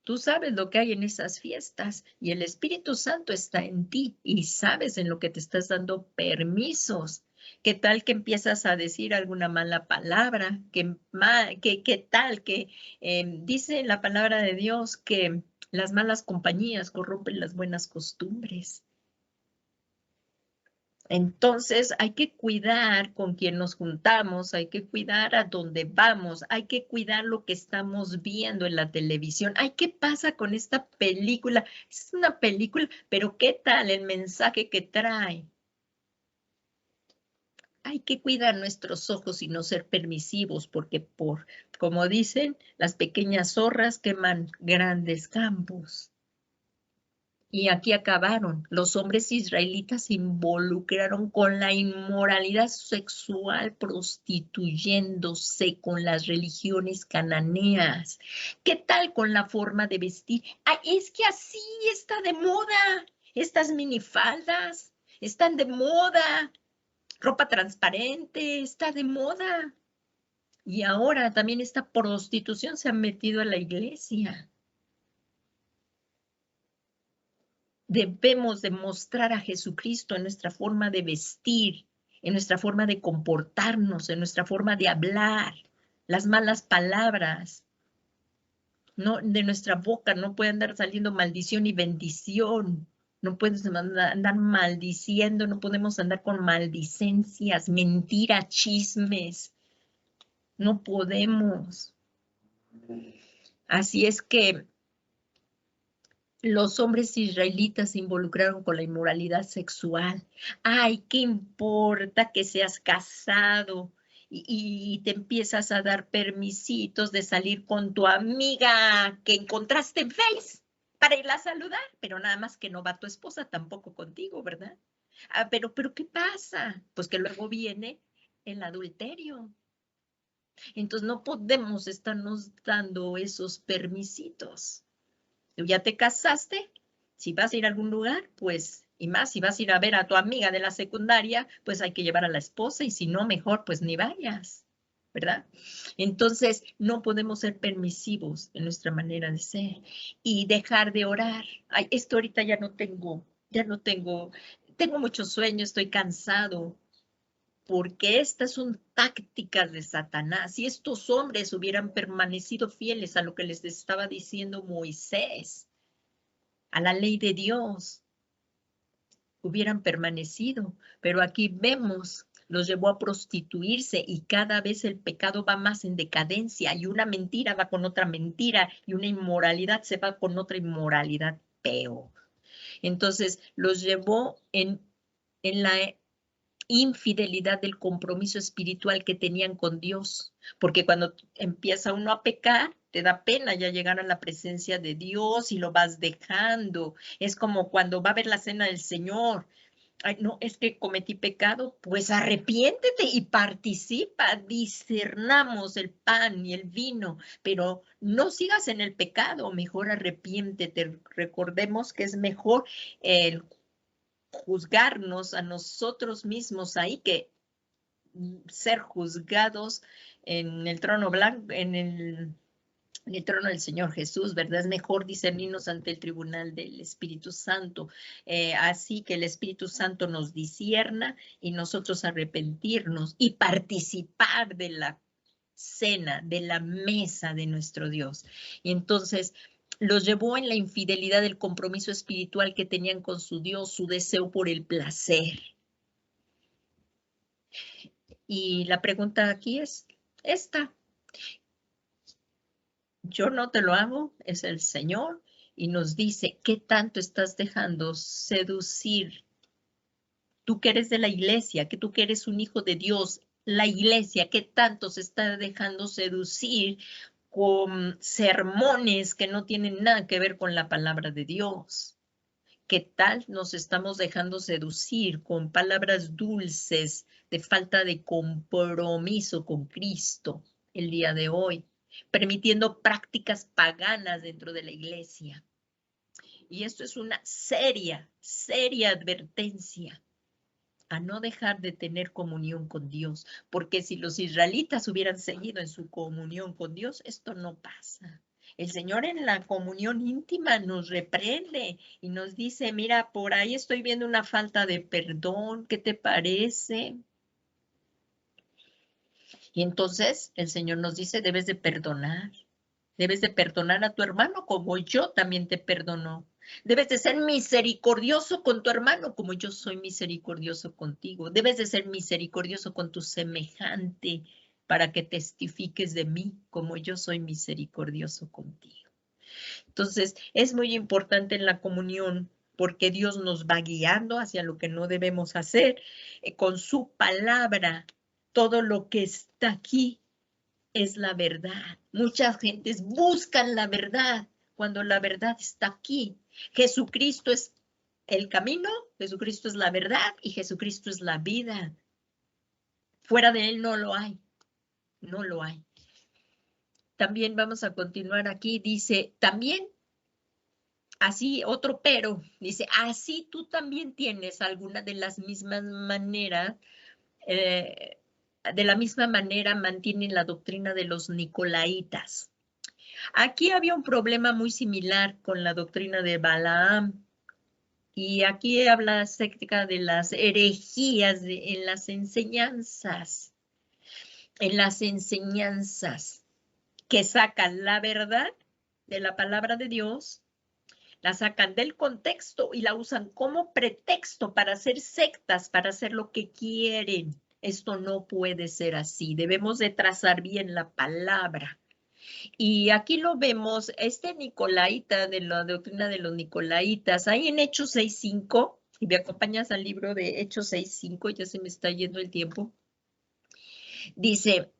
Tú sabes lo que hay en esas fiestas y el Espíritu Santo está en ti y sabes en lo que te estás dando permisos. ¿Qué tal que empiezas a decir alguna mala palabra? ¿Qué tal que dice la palabra de Dios que las malas compañías corrompen las buenas costumbres? Entonces hay que cuidar con quien nos juntamos, hay que cuidar a dónde vamos, hay que cuidar lo que estamos viendo en la televisión. Ay, ¿qué pasa con esta película? Es una película, pero ¿qué tal el mensaje que trae? Hay que cuidar nuestros ojos y no ser permisivos, porque como dicen, las pequeñas zorras queman grandes campos. Y aquí acabaron. Los hombres israelitas se involucraron con la inmoralidad sexual, prostituyéndose con las religiones cananeas. ¿Qué tal con la forma de vestir? Ah, es que así está de moda. Estas minifaldas están de moda. Ropa transparente está de moda. Y ahora también esta prostitución se ha metido a la iglesia. Debemos demostrar a Jesucristo en nuestra forma de vestir, en nuestra forma de comportarnos, en nuestra forma de hablar, las malas palabras. No, de nuestra boca no puede andar saliendo maldición y bendición. No puedes andar maldiciendo, no podemos andar con maldicencias, mentiras, chismes. No podemos. Así es que los hombres israelitas se involucraron con la inmoralidad sexual. Ay, ¿qué importa que seas casado y te empiezas a dar permisitos de salir con tu amiga que encontraste en Face para irla a saludar? Pero nada más que no va tu esposa tampoco contigo, ¿verdad? Ah, pero ¿qué pasa? Pues que luego viene el adulterio. Entonces no podemos estarnos dando esos permisitos. Tú ya te casaste, si vas a ir a algún lugar, pues, y más, si vas a ir a ver a tu amiga de la secundaria, pues hay que llevar a la esposa y si no, mejor, pues ni vayas, ¿verdad? Entonces, no podemos ser permisivos en nuestra manera de ser y dejar de orar. Ay, esto ahorita tengo mucho sueño, estoy cansado, porque estas son tácticas de Satanás. Si estos hombres hubieran permanecido fieles a lo que les estaba diciendo Moisés, a la ley de Dios, hubieran permanecido. Pero aquí vemos, los llevó a prostituirse y cada vez el pecado va más en decadencia y una mentira va con otra mentira y una inmoralidad se va con otra inmoralidad peor. Entonces, los llevó en la infidelidad del compromiso espiritual que tenían con Dios, porque cuando empieza uno a pecar, te da pena ya llegar a la presencia de Dios y lo vas dejando. Es como cuando va a haber la cena del Señor. Ay, no, es que cometí pecado, pues arrepiéntete y participa, discernamos el pan y el vino, pero no sigas en el pecado, mejor arrepiéntete. Recordemos que es mejor el juzgarnos a nosotros mismos ahí que ser juzgados en el trono blanco, en el trono del Señor Jesús, ¿verdad? Es mejor discernirnos ante el tribunal del Espíritu Santo. Así que el Espíritu Santo nos discierna y nosotros arrepentirnos y participar de la cena, de la mesa de nuestro Dios. Y entonces los llevó en la infidelidad del compromiso espiritual que tenían con su Dios, su deseo por el placer. Y la pregunta aquí es esta. Yo no te lo hago, es el Señor, y nos dice, ¿qué tanto estás dejando seducir? Tú que eres de la iglesia, que tú que eres un hijo de Dios, la iglesia, ¿qué tanto se está dejando seducir con sermones que no tienen nada que ver con la palabra de Dios? ¿Qué tal nos estamos dejando seducir con palabras dulces de falta de compromiso con Cristo el día de hoy? Permitiendo prácticas paganas dentro de la iglesia. Y esto es una seria advertencia a no dejar de tener comunión con Dios, porque si los israelitas hubieran seguido en su comunión con Dios, esto no pasa. El Señor en la comunión íntima nos reprende y nos dice, mira, por ahí estoy viendo una falta de perdón, ¿qué te parece? Y entonces el Señor nos dice, debes de perdonar a tu hermano como yo también te perdono. Debes de ser misericordioso con tu hermano como yo soy misericordioso contigo. Debes de ser misericordioso con tu semejante para que testifiques de mí como yo soy misericordioso contigo. Entonces, es muy importante en la comunión porque Dios nos va guiando hacia lo que no debemos hacer con su palabra. Todo lo que está aquí es la verdad. Muchas gentes buscan la verdad cuando la verdad está aquí. Jesucristo es el camino, Jesucristo es la verdad y Jesucristo es la vida. Fuera de él no lo hay, no lo hay. También vamos a continuar aquí, dice, también, así otro pero, dice, así tú también tienes alguna de las mismas maneras, de la misma manera mantienen la doctrina de los nicolaitas. Aquí había un problema muy similar con la doctrina de Balaam. Y aquí habla acerca de las herejías en las enseñanzas. En las enseñanzas que sacan la verdad de la palabra de Dios, la sacan del contexto y la usan como pretexto para hacer sectas, para hacer lo que quieren. Esto no puede ser así. Debemos de trazar bien la palabra. Y aquí lo vemos, este nicolaita de la doctrina de los nicolaitas, ahí en Hechos 6:5, y me acompañas al libro de Hechos 6:5, ya se me está yendo el tiempo, dice,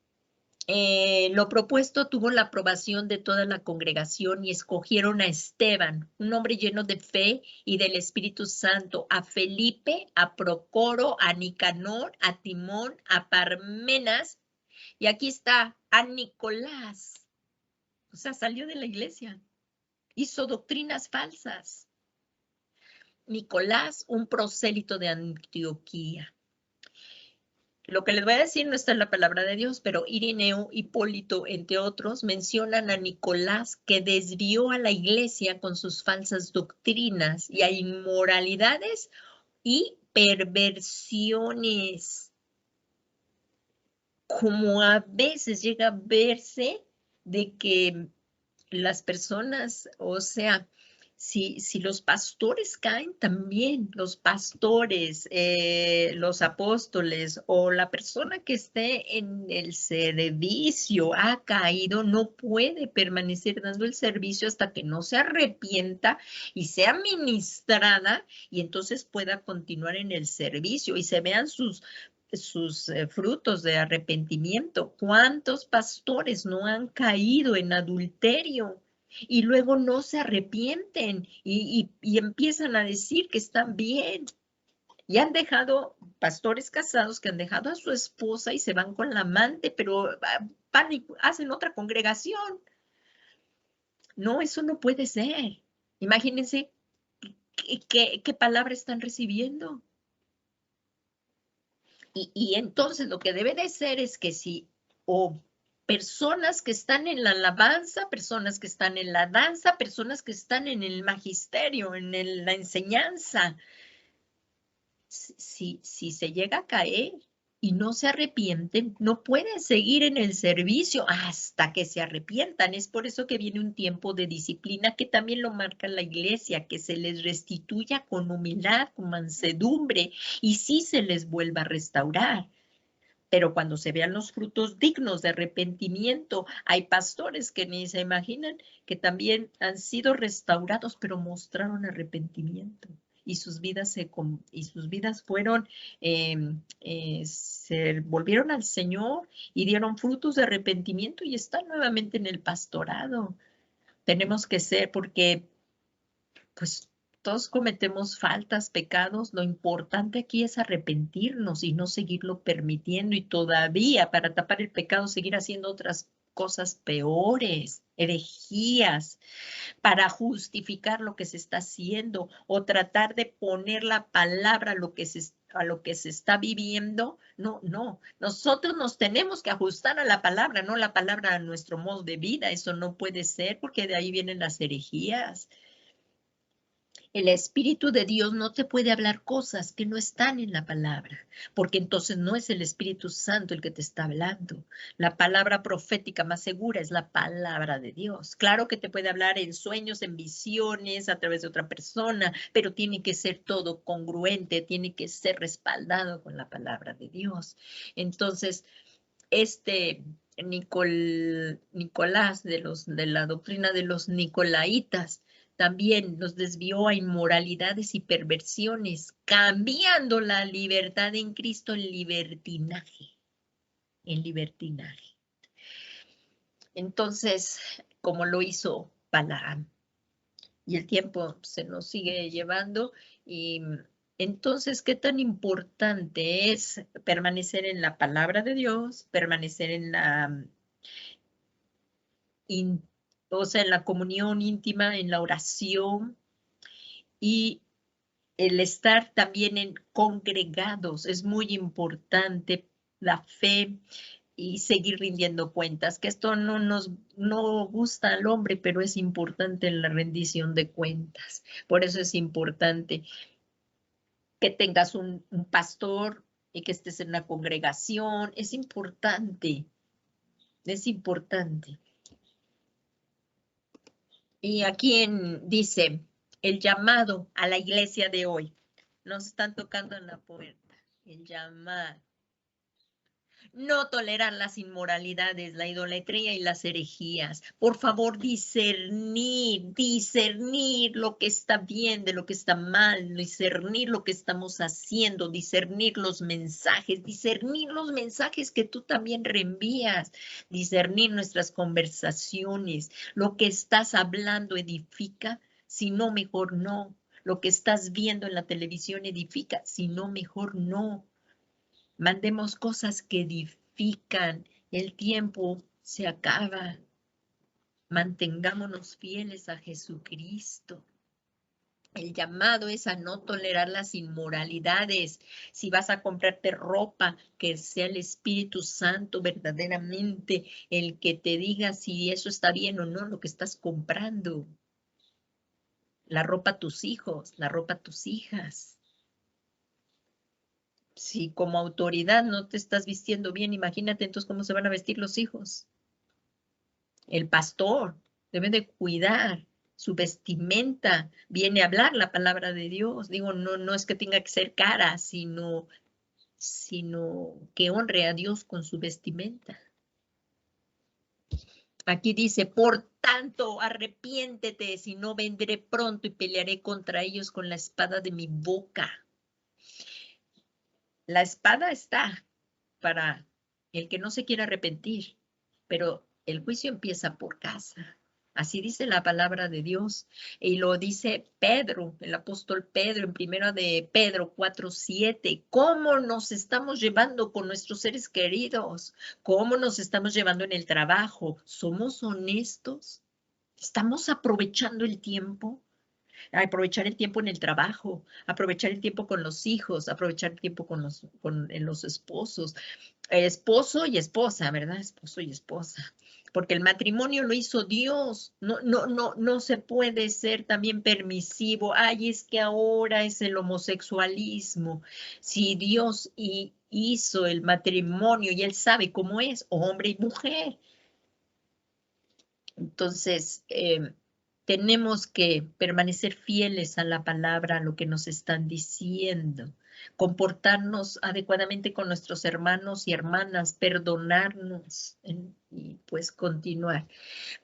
lo propuesto tuvo la aprobación de toda la congregación y escogieron a Esteban, un hombre lleno de fe y del Espíritu Santo, a Felipe, a Procoro, a Nicanor, a Timón, a Parmenas, y aquí está, a Nicolás. O sea, salió de la iglesia, hizo doctrinas falsas. Nicolás, un prosélito de Antioquía. Lo que les voy a decir no está en la palabra de Dios, pero Irineo, Hipólito, entre otros, mencionan a Nicolás que desvió a la iglesia con sus falsas doctrinas y a inmoralidades y perversiones. Como a veces llega a verse de que las personas, o sea, si los pastores caen también, los pastores, los apóstoles o la persona que esté en el servicio ha caído, no puede permanecer dando el servicio hasta que no se arrepienta y sea ministrada y entonces pueda continuar en el servicio y se vean sus frutos de arrepentimiento. ¿Cuántos pastores no han caído en adulterio y luego no se arrepienten y empiezan a decir que están bien? Y han dejado, pastores casados que han dejado a su esposa y se van con la amante, pero van y hacen otra congregación. No, eso no puede ser. Imagínense qué palabra están recibiendo. Y entonces lo que debe de ser es que si personas que están en la alabanza, personas que están en la danza, personas que están en el magisterio, en la enseñanza, si se llega a caer y no se arrepienten, no pueden seguir en el servicio hasta que se arrepientan. Es por eso que viene un tiempo de disciplina que también lo marca la iglesia, que se les restituya con humildad, con mansedumbre, y sí se les vuelva a restaurar. Pero cuando se vean los frutos dignos de arrepentimiento, hay pastores que ni se imaginan que también han sido restaurados, pero mostraron arrepentimiento. Y sus vidas fueron, se volvieron al Señor y dieron frutos de arrepentimiento y están nuevamente en el pastorado. Tenemos que ser, porque pues todos cometemos faltas, pecados. Lo importante aquí es arrepentirnos y no seguirlo permitiendo y todavía para tapar el pecado seguir haciendo otras cosas peores, herejías, para justificar lo que se está haciendo o tratar de poner la palabra a lo que se está viviendo. No, nosotros nos tenemos que ajustar a la palabra, no la palabra a nuestro modo de vida. Eso no puede ser, porque de ahí vienen las herejías. El Espíritu de Dios no te puede hablar cosas que no están en la palabra, porque entonces no es el Espíritu Santo el que te está hablando. La palabra profética más segura es la palabra de Dios. Claro que te puede hablar en sueños, en visiones, a través de otra persona, pero tiene que ser todo congruente, tiene que ser respaldado con la palabra de Dios. Entonces, Nicolás de la doctrina de los nicolaitas también nos desvió a inmoralidades y perversiones, cambiando la libertad en Cristo en libertinaje. Entonces, como lo hizo Balaam. Y el tiempo se nos sigue llevando. Y entonces, ¿qué tan importante es permanecer en la palabra de Dios, permanecer en en la comunión íntima, en la oración, y el estar también en congregados? Es muy importante la fe y seguir rindiendo cuentas, que esto no gusta al hombre, pero es importante la rendición de cuentas. Por eso es importante que tengas un pastor y que estés en una congregación. Es importante, es importante. Y aquí dice, el llamado a la iglesia de hoy. Nos están tocando en la puerta. El llamado. No tolerar las inmoralidades, la idolatría y las herejías. Por favor, discernir lo que está bien de lo que está mal, discernir lo que estamos haciendo, discernir los mensajes que tú también reenvías, discernir nuestras conversaciones. Lo que estás hablando edifica, si no, mejor no. Lo que estás viendo en la televisión edifica, si no, mejor no. Mandemos cosas que edifican. El tiempo se acaba. Mantengámonos fieles a Jesucristo. El llamado es a no tolerar las inmoralidades. Si vas a comprarte ropa, que sea el Espíritu Santo verdaderamente el que te diga si eso está bien o no lo que estás comprando. La ropa a tus hijos, la ropa a tus hijas. Si como autoridad no te estás vistiendo bien, imagínate entonces cómo se van a vestir los hijos. El pastor debe de cuidar su vestimenta, viene a hablar la palabra de Dios. Digo, no es que tenga que ser cara, sino que honre a Dios con su vestimenta. Aquí dice, por tanto, arrepiéntete, si no vendré pronto y pelearé contra ellos con la espada de mi boca. La espada está para el que no se quiera arrepentir, pero el juicio empieza por casa. Así dice la palabra de Dios. Y lo dice Pedro, el apóstol Pedro, en primera de Pedro 4:7. ¿Cómo nos estamos llevando con nuestros seres queridos? ¿Cómo nos estamos llevando en el trabajo? ¿Somos honestos? ¿Estamos aprovechando el tiempo? Aprovechar el tiempo en el trabajo, aprovechar el tiempo con los hijos, aprovechar el tiempo en los esposos, esposo y esposa, ¿verdad? Esposo y esposa. Porque el matrimonio lo hizo Dios. No se puede ser también permisivo. Ay, es que ahora es el homosexualismo. Si Dios hizo el matrimonio y Él sabe cómo es, hombre y mujer. Entonces, tenemos que permanecer fieles a la palabra, a lo que nos están diciendo, comportarnos adecuadamente con nuestros hermanos y hermanas, perdonarnos y pues continuar.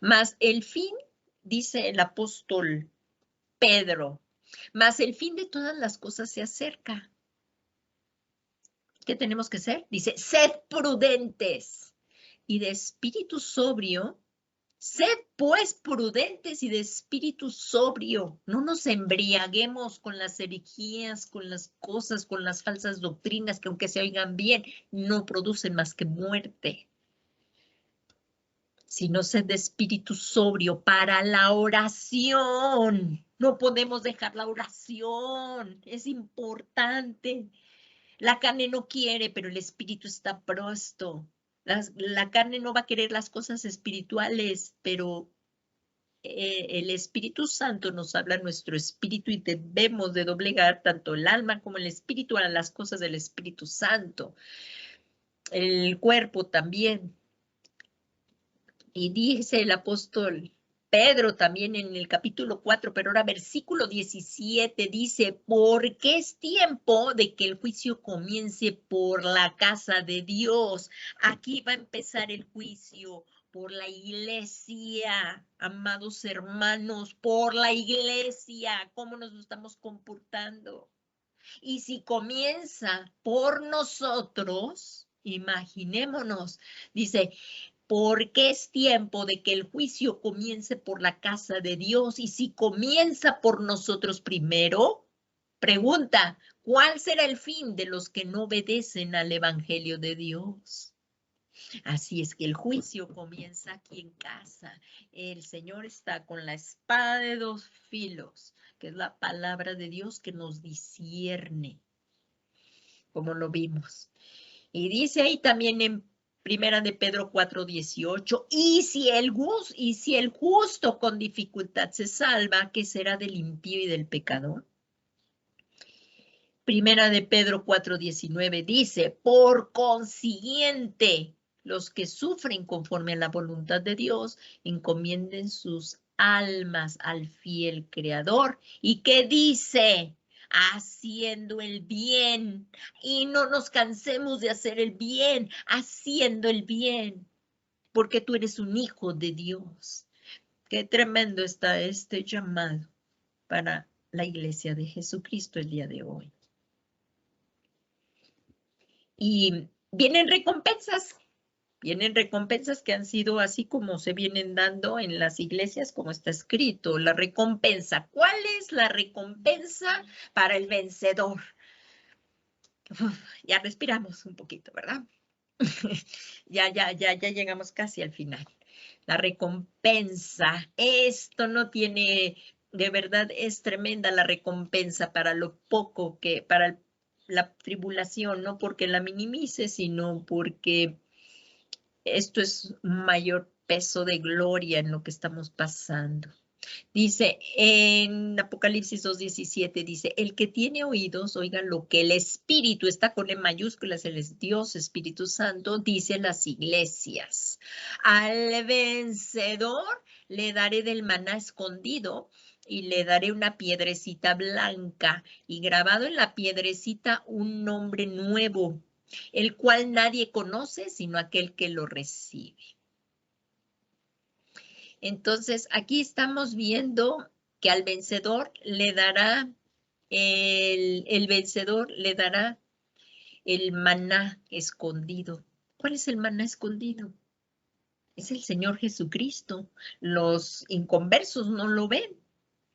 Mas el fin, dice el apóstol Pedro, mas el fin de todas las cosas se acerca. ¿Qué tenemos que ser? Dice, sed prudentes y de espíritu sobrio. Sed pues prudentes y de espíritu sobrio. No nos embriaguemos con las herejías, con las cosas, con las falsas doctrinas que aunque se oigan bien, no producen más que muerte. Sino sed de espíritu sobrio para la oración. No podemos dejar la oración. Es importante. La carne no quiere, pero el espíritu está presto. La carne no va a querer las cosas espirituales, pero el Espíritu Santo nos habla nuestro espíritu y debemos de doblegar tanto el alma como el espíritu a las cosas del Espíritu Santo. El cuerpo también. Y dice el apóstol Pedro también en el capítulo 4, pero ahora versículo 17 dice, porque es tiempo de que el juicio comience por la casa de Dios. Aquí va a empezar el juicio por la iglesia, amados hermanos, por la iglesia, cómo nos estamos comportando. Y si comienza por nosotros, imaginémonos, dice, porque es tiempo de que el juicio comience por la casa de Dios. Y si comienza por nosotros primero, pregunta, ¿cuál será el fin de los que no obedecen al Evangelio de Dios? Así es que el juicio comienza aquí en casa. El Señor está con la espada de dos filos, que es la palabra de Dios que nos discierne, como lo vimos. Y dice ahí también en Primera de Pedro 4:18, y si el justo con dificultad se salva, ¿qué será del impío y del pecador? Primera de Pedro 4:19 dice, por consiguiente, los que sufren conforme a la voluntad de Dios, encomienden sus almas al fiel Creador. ¿Y qué dice? Haciendo el bien. Y no nos cansemos de hacer el bien, haciendo el bien, porque tú eres un hijo de Dios. Qué tremendo está este llamado para la iglesia de Jesucristo el día de hoy. Y vienen recompensas que han sido así como se vienen dando en las iglesias, como está escrito, la recompensa. ¿Cuál es la recompensa para el vencedor? Ya respiramos un poquito, ¿verdad? Ya llegamos casi al final. La recompensa, esto no tiene, de verdad es tremenda la recompensa para lo poco que, para la tribulación, no porque la minimice, sino porque esto es mayor peso de gloria en lo que estamos pasando. Dice en Apocalipsis 2:17, dice, el que tiene oídos, oiga lo que el Espíritu, está con E mayúsculas, el Dios Espíritu Santo, dice en las iglesias. Al vencedor le daré del maná escondido y le daré una piedrecita blanca y grabado en la piedrecita un nombre nuevo, el cual nadie conoce sino aquel que lo recibe. Entonces, aquí estamos viendo que al vencedor le dará, el vencedor le dará el maná escondido. ¿Cuál es el maná escondido? Es el Señor Jesucristo. Los inconversos no lo ven,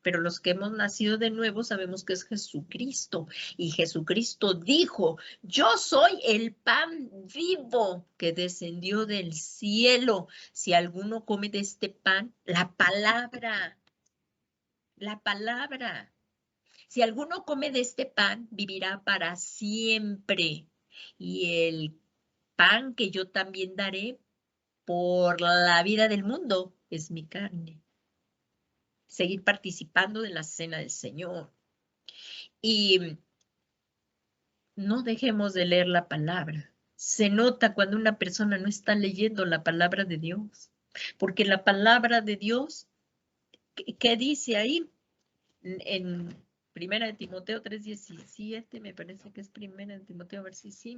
pero los que hemos nacido de nuevo sabemos que es Jesucristo. Y Jesucristo dijo, yo soy el pan vivo que descendió del cielo. Si alguno come de este pan, la palabra, si alguno come de este pan, vivirá para siempre. Y el pan que yo también daré por la vida del mundo es mi carne. Seguir participando de la cena del Señor. Y no dejemos de leer la palabra. Se nota cuando una persona no está leyendo la palabra de Dios, porque la palabra de Dios, ¿qué dice ahí? En Primera de Timoteo 3:17, me parece que es Primera de Timoteo, a ver si sí.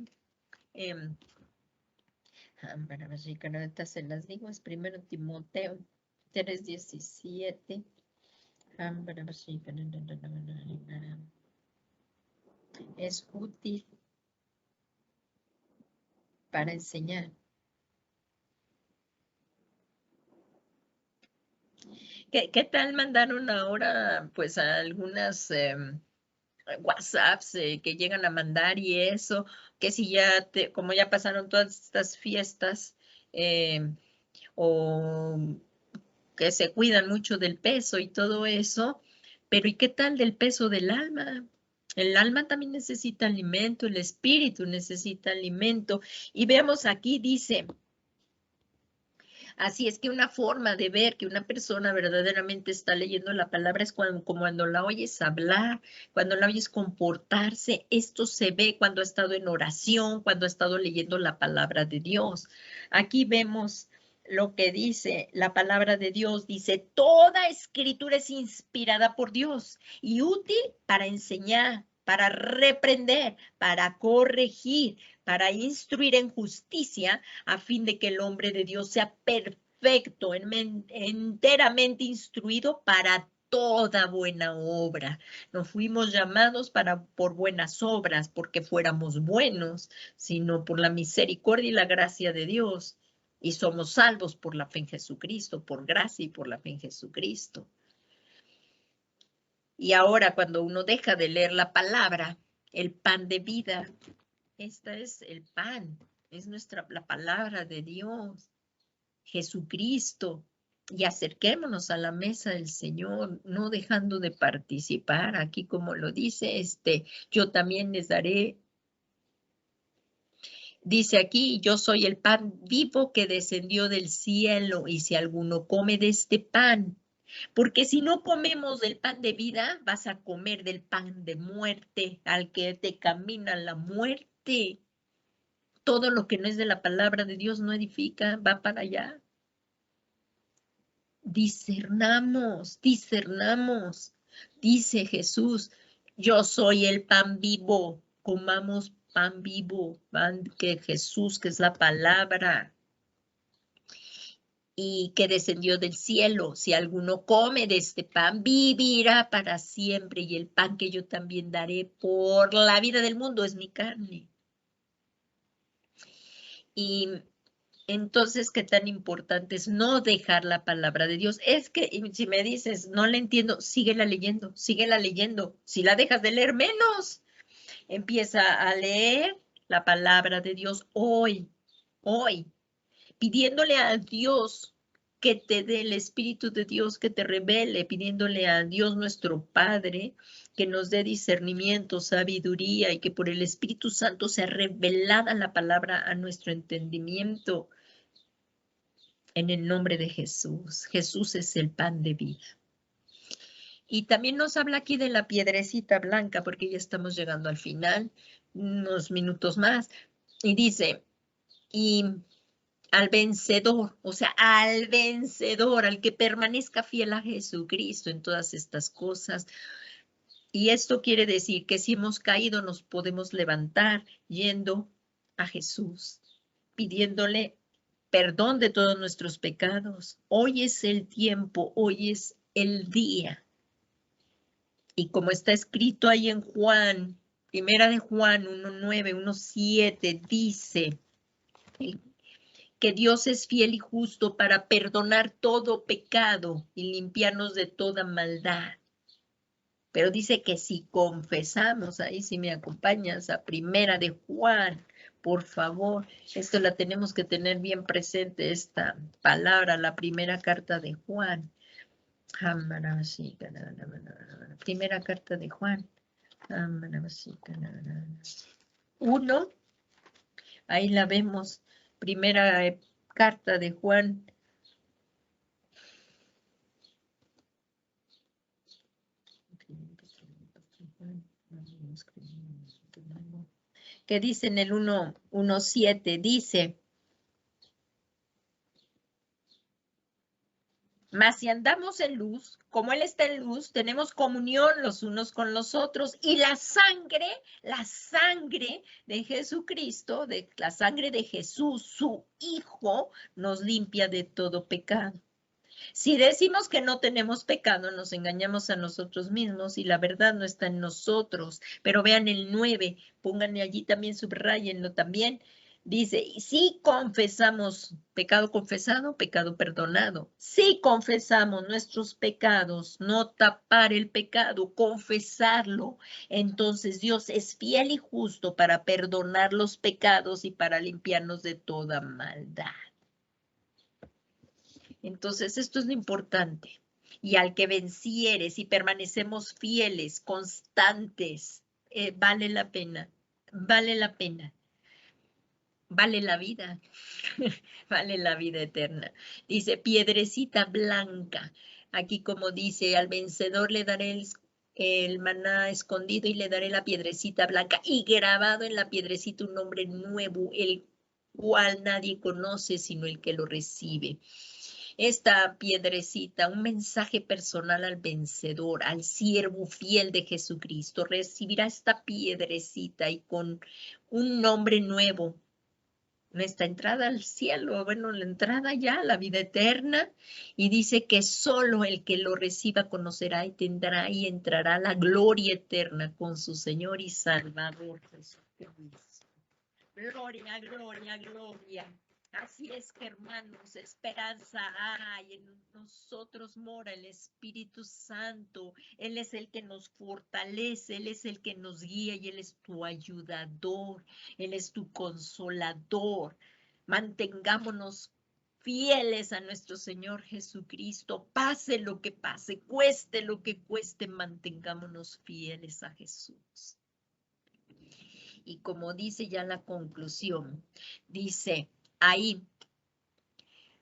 Para ver si ahorita se las digo, es Primera de Timoteo 3:17. Es útil para enseñar. ¿Qué tal mandaron ahora, pues, a algunas WhatsApps que llegan a mandar y eso? Que si ya, como ya pasaron todas estas fiestas, o que se cuidan mucho del peso y todo eso, pero ¿y qué tal del peso del alma? El alma también necesita alimento, el espíritu necesita alimento. Y vemos aquí, dice, así es que una forma de ver que una persona verdaderamente está leyendo la palabra es cuando la oyes hablar, cuando la oyes comportarse. Esto se ve cuando ha estado en oración, cuando ha estado leyendo la palabra de Dios. Aquí vemos lo que dice la palabra de Dios. Dice, toda escritura es inspirada por Dios y útil para enseñar, para reprender, para corregir, para instruir en justicia, a fin de que el hombre de Dios sea perfecto, enteramente instruido para toda buena obra. No fuimos llamados por buenas obras, porque fuéramos buenos, sino por la misericordia y la gracia de Dios. Y somos salvos por la fe en Jesucristo, por gracia y por la fe en Jesucristo. Y ahora cuando uno deja de leer la palabra, el pan de vida, esta es el pan, es la palabra de Dios, Jesucristo. Y acerquémonos a la mesa del Señor, no dejando de participar. Aquí, como lo dice, yo también les daré. Dice aquí, yo soy el pan vivo que descendió del cielo, y si alguno come de este pan, porque si no comemos del pan de vida, vas a comer del pan de muerte, al que te camina la muerte. Todo lo que no es de la palabra de Dios no edifica, va para allá. Discernamos. Dice Jesús, yo soy el pan vivo, comamos pan vivo, pan que Jesús, que es la palabra, y que descendió del cielo. Si alguno come de este pan, vivirá para siempre, y el pan que yo también daré por la vida del mundo es mi carne. Y entonces, ¿qué tan importante es no dejar la palabra de Dios? Es que si me dices, no la entiendo, síguela leyendo. Si la dejas de leer, menos. Empieza a leer la palabra de Dios hoy, pidiéndole a Dios que te dé el Espíritu de Dios, que te revele, pidiéndole a Dios nuestro Padre, que nos dé discernimiento, sabiduría, y que por el Espíritu Santo sea revelada la palabra a nuestro entendimiento. En el nombre de Jesús. Jesús es el pan de vida. Y también nos habla aquí de la piedrecita blanca, porque ya estamos llegando al final, unos minutos más. Y dice, y al vencedor, o sea, al vencedor, al que permanezca fiel a Jesucristo en todas estas cosas. Y esto quiere decir que si hemos caído, nos podemos levantar yendo a Jesús, pidiéndole perdón de todos nuestros pecados. Hoy es el tiempo, hoy es el día. Y como está escrito ahí en Juan Primera de Juan 1:9, 1:7 dice que Dios es fiel y justo para perdonar todo pecado y limpiarnos de toda maldad. Pero dice que si confesamos, ahí si me acompañas a Primera de Juan, por favor, esto la tenemos que tener bien presente, esta palabra, la primera carta de Juan. Primera carta de Juan. 1, ahí la vemos, primera carta de Juan. Que dice en el 1:7, dice, mas si andamos en luz, como Él está en luz, tenemos comunión los unos con los otros, y la sangre de Jesucristo, la sangre de Jesús, su Hijo, nos limpia de todo pecado. Si decimos que no tenemos pecado, nos engañamos a nosotros mismos y la verdad no está en nosotros. Pero vean el 9, pónganle allí también, subrayenlo también. Dice, si confesamos pecado confesado, pecado perdonado. Si confesamos nuestros pecados, no tapar el pecado, confesarlo. Entonces Dios es fiel y justo para perdonar los pecados y para limpiarnos de toda maldad. Entonces, esto es lo importante. Y al que vencieres y permanecemos fieles, constantes, vale la pena, vale la pena, vale la vida, vale la vida eterna. Dice, piedrecita blanca. Aquí como dice, al vencedor le daré el maná escondido y le daré la piedrecita blanca. Y grabado en la piedrecita un nombre nuevo, el cual nadie conoce sino el que lo recibe. Esta piedrecita, un mensaje personal al vencedor, al siervo fiel de Jesucristo, recibirá esta piedrecita y con un nombre nuevo, nuestra entrada al cielo, bueno, la entrada ya a la vida eterna, y dice que solo el que lo reciba conocerá y tendrá y entrará a la gloria eterna con su Señor y Salvador Jesucristo. Gloria, gloria, gloria. Así es que, hermanos, esperanza hay, en nosotros mora el Espíritu Santo. Él es el que nos fortalece, Él es el que nos guía y Él es tu ayudador, Él es tu consolador. Mantengámonos fieles a nuestro Señor Jesucristo, pase lo que pase, cueste lo que cueste, mantengámonos fieles a Jesús. Y como dice ya la conclusión, dice ahí,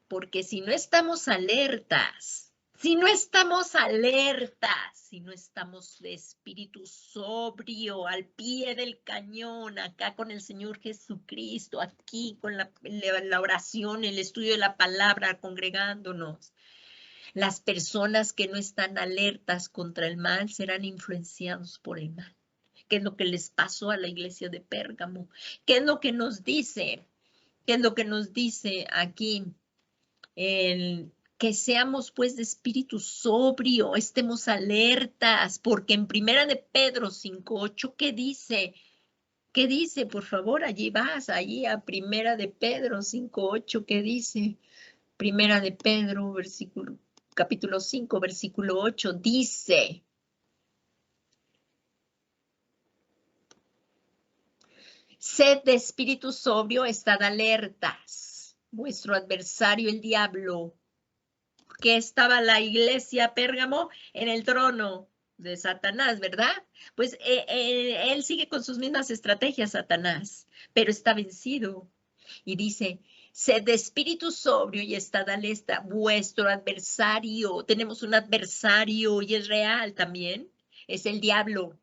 porque si no estamos alertas, si no estamos de espíritu sobrio, al pie del cañón, acá con el Señor Jesucristo, aquí con la oración, el estudio de la palabra, congregándonos, las personas que no están alertas contra el mal serán influenciados por el mal. ¿Qué es lo que les pasó a la iglesia de Pérgamo? ¿Qué es lo que nos dice? ¿Qué es lo que nos dice aquí? Que seamos pues de espíritu sobrio, estemos alertas, porque en Primera de Pedro 5:8, ¿qué dice? ¿Qué dice? Por favor, allí vas, allí a Primera de Pedro 5:8, ¿qué dice? Primera de Pedro, capítulo 5, versículo 8, dice: sed de espíritu sobrio, estad alertas. Vuestro adversario, el diablo, que estaba la iglesia Pérgamo en el trono de Satanás, ¿verdad? Pues él sigue con sus mismas estrategias, Satanás, pero está vencido. Y dice, sed de espíritu sobrio y estad alerta. Vuestro adversario, tenemos un adversario y es real también, es el diablo.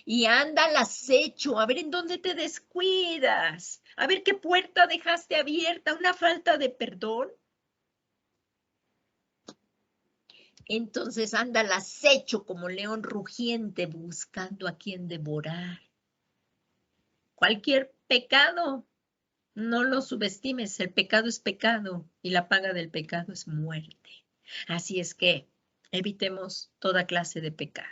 Y anda al acecho, a ver en dónde te descuidas, a ver qué puerta dejaste abierta, una falta de perdón. Entonces anda al acecho como león rugiente buscando a quien devorar. Cualquier pecado, no lo subestimes, el pecado es pecado y la paga del pecado es muerte. Así es que evitemos toda clase de pecado.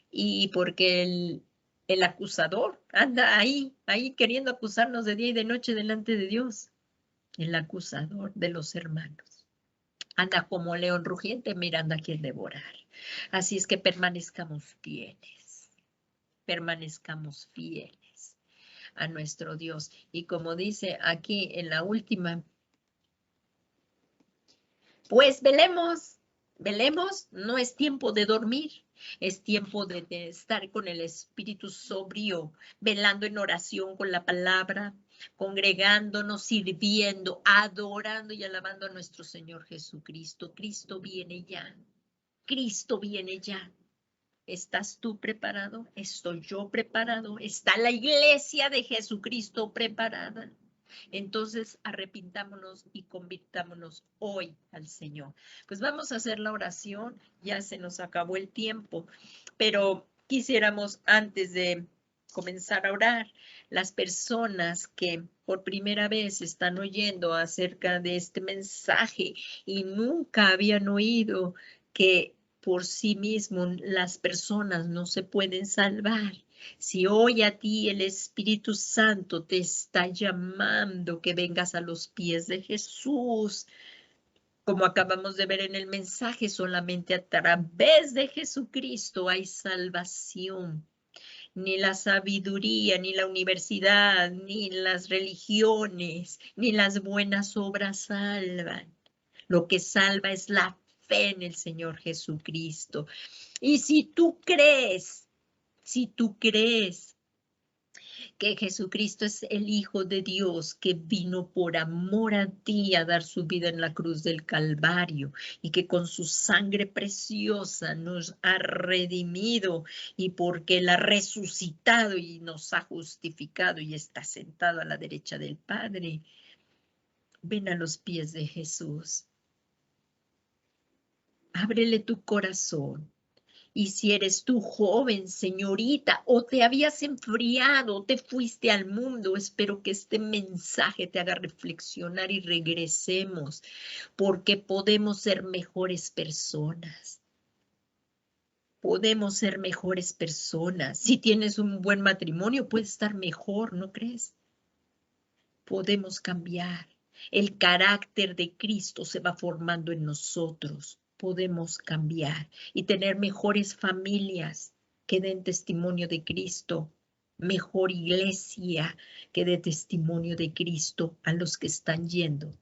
Y porque El acusador anda ahí queriendo acusarnos de día y de noche delante de Dios. El acusador de los hermanos. Anda como león rugiente mirando a quien devorar. Así es que permanezcamos fieles a nuestro Dios. Y como dice aquí en la última, pues velemos, no es tiempo de dormir, es tiempo de estar con el espíritu sobrio, velando en oración con la palabra, congregándonos, sirviendo, adorando y alabando a nuestro Señor Jesucristo. Cristo viene ya, Cristo viene ya. ¿Estás tú preparado? ¿Estoy yo preparado? ¿Está la iglesia de Jesucristo preparada? Entonces, arrepintámonos y convirtámonos hoy al Señor. Pues vamos a hacer la oración, ya se nos acabó el tiempo, pero quisiéramos antes de comenzar a orar, las personas que por primera vez están oyendo acerca de este mensaje y nunca habían oído que por sí mismo las personas no se pueden salvar. Si hoy a ti el Espíritu Santo te está llamando que vengas a los pies de Jesús, como acabamos de ver en el mensaje, solamente a través de Jesucristo hay salvación. Ni la sabiduría, ni la universidad, ni las religiones, ni las buenas obras salvan. Lo que salva es la fe en el Señor Jesucristo. Y si tú crees que Jesucristo es el Hijo de Dios que vino por amor a ti a dar su vida en la cruz del Calvario y que con su sangre preciosa nos ha redimido y porque Él ha resucitado y nos ha justificado y está sentado a la derecha del Padre, ven a los pies de Jesús. Ábrele tu corazón. Y si eres tú joven, señorita, o te habías enfriado, te fuiste al mundo, espero que este mensaje te haga reflexionar y regresemos, porque podemos ser mejores personas. Podemos ser mejores personas. Si tienes un buen matrimonio, puedes estar mejor, ¿no crees? Podemos cambiar. El carácter de Cristo se va formando en nosotros. Podemos cambiar y tener mejores familias que den testimonio de Cristo, mejor iglesia que dé testimonio de Cristo a los que están yendo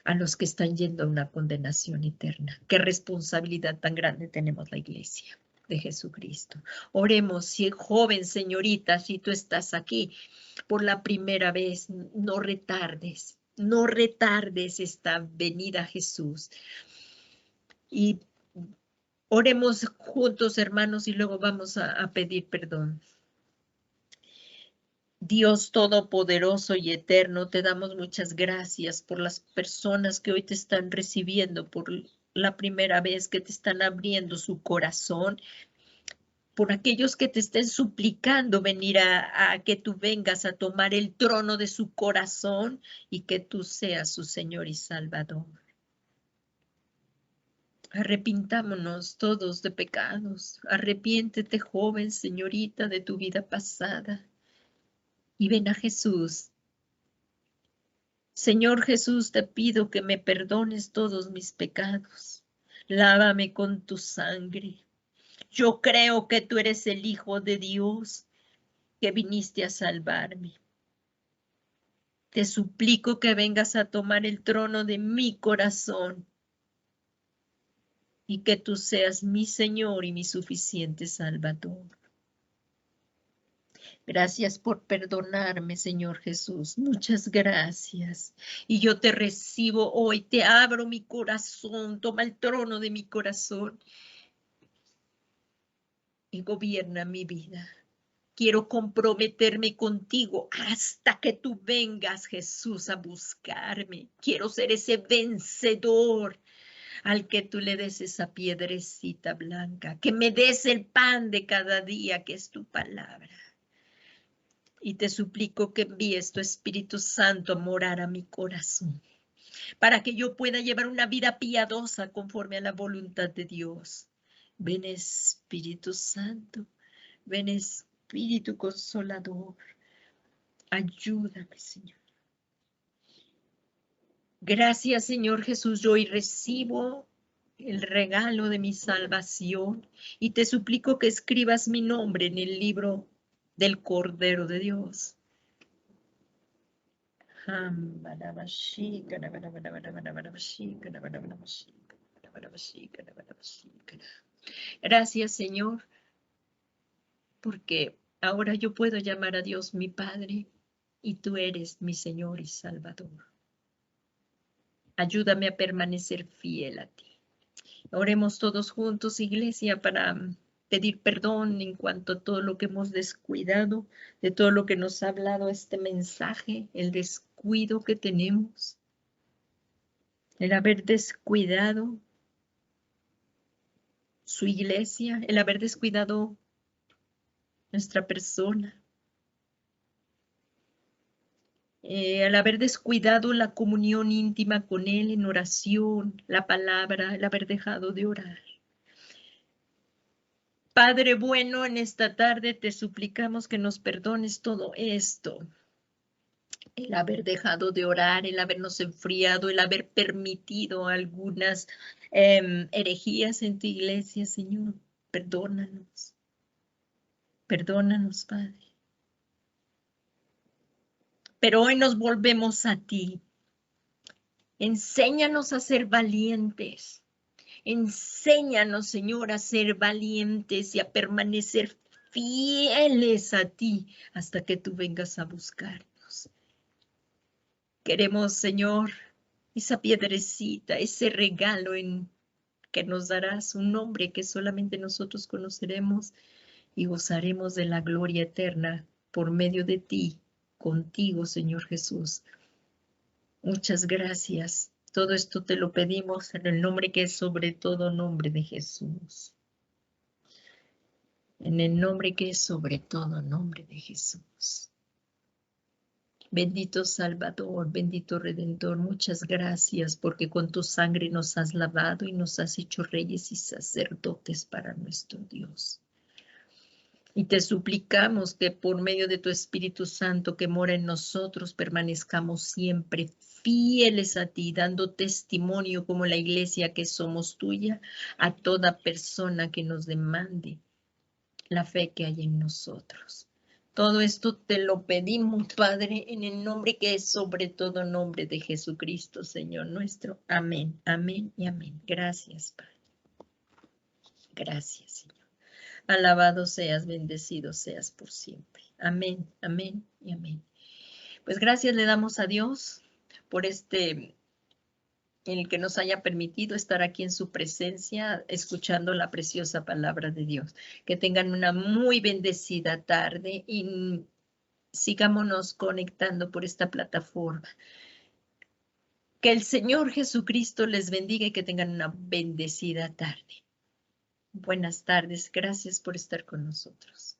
a una condenación eterna. Qué responsabilidad tan grande tenemos la iglesia de Jesucristo. Oremos, si joven, señorita, si tú estás aquí por la primera vez, no retardes esta venida a Jesús. Y oremos juntos, hermanos, y luego vamos a pedir perdón. Dios Todopoderoso y Eterno, te damos muchas gracias por las personas que hoy te están recibiendo por la primera vez, que te están abriendo su corazón, por aquellos que te estén suplicando venir a que tú vengas a tomar el trono de su corazón y que tú seas su Señor y Salvador. Arrepintámonos todos de pecados. Arrepiéntete, joven, señorita, de tu vida pasada. Y ven a Jesús. Señor Jesús, te pido que me perdones todos mis pecados. Lávame con tu sangre. Yo creo que tú eres el Hijo de Dios, que viniste a salvarme. Te suplico que vengas a tomar el trono de mi corazón y que tú seas mi Señor y mi suficiente Salvador. Gracias por perdonarme, Señor Jesús. Muchas gracias. Y yo te recibo hoy, te abro mi corazón, toma el trono de mi corazón y gobierna mi vida. Quiero comprometerme contigo hasta que tú vengas, Jesús, a buscarme. Quiero ser ese vencedor al que tú le des esa piedrecita blanca, que me des el pan de cada día, que es tu palabra. Y te suplico que envíes tu Espíritu Santo a morar a mi corazón, para que yo pueda llevar una vida piadosa conforme a la voluntad de Dios. Ven, Espíritu Santo, Ven Espíritu Consolador. Ayúdame, Señor. Gracias, Señor Jesús. Yo hoy recibo el regalo de mi salvación y te suplico que escribas mi nombre en el libro del Cordero de Dios. Gracias, Señor, porque ahora yo puedo llamar a Dios mi Padre y tú eres mi Señor y Salvador. Ayúdame a permanecer fiel a ti. Oremos todos juntos, iglesia, para pedir perdón en cuanto a todo lo que hemos descuidado, de todo lo que nos ha hablado este mensaje, el descuido que tenemos, el haber descuidado su iglesia, el haber descuidado nuestra persona, al haber descuidado la comunión íntima con Él en oración, la palabra, el haber dejado de orar. Padre bueno, en esta tarde te suplicamos que nos perdones todo esto, el haber dejado de orar, el habernos enfriado, el haber permitido algunas herejías en tu iglesia, Señor. Perdónanos. Perdónanos, Padre. Pero hoy nos volvemos a ti. Enséñanos a ser valientes. Enséñanos, Señor, a ser valientes y a permanecer fieles a ti hasta que tú vengas a buscarnos. Queremos, Señor, esa piedrecita, ese regalo que nos darás, un nombre que solamente nosotros conoceremos y gozaremos de la gloria eterna por medio de ti, contigo, Señor Jesús. Muchas gracias. Todo esto te lo pedimos en el nombre que es sobre todo nombre de Jesús. En el nombre que es sobre todo nombre de Jesús. Bendito Salvador, bendito Redentor, muchas gracias porque con tu sangre nos has lavado y nos has hecho reyes y sacerdotes para nuestro Dios. Y te suplicamos que por medio de tu Espíritu Santo que mora en nosotros permanezcamos siempre fieles a ti, dando testimonio como la iglesia que somos tuya a toda persona que nos demande la fe que hay en nosotros. Todo esto te lo pedimos, Padre, en el nombre que es sobre todo nombre de Jesucristo, Señor nuestro. Amén, amén y amén. Gracias, Padre. Gracias, Señor. Alabado seas, bendecido seas por siempre. Amén, amén y amén. Pues gracias le damos a Dios por el que nos haya permitido estar aquí en su presencia, escuchando la preciosa palabra de Dios. Que tengan una muy bendecida tarde y sigámonos conectando por esta plataforma. Que el Señor Jesucristo les bendiga y que tengan una bendecida tarde. Buenas tardes, gracias por estar con nosotros.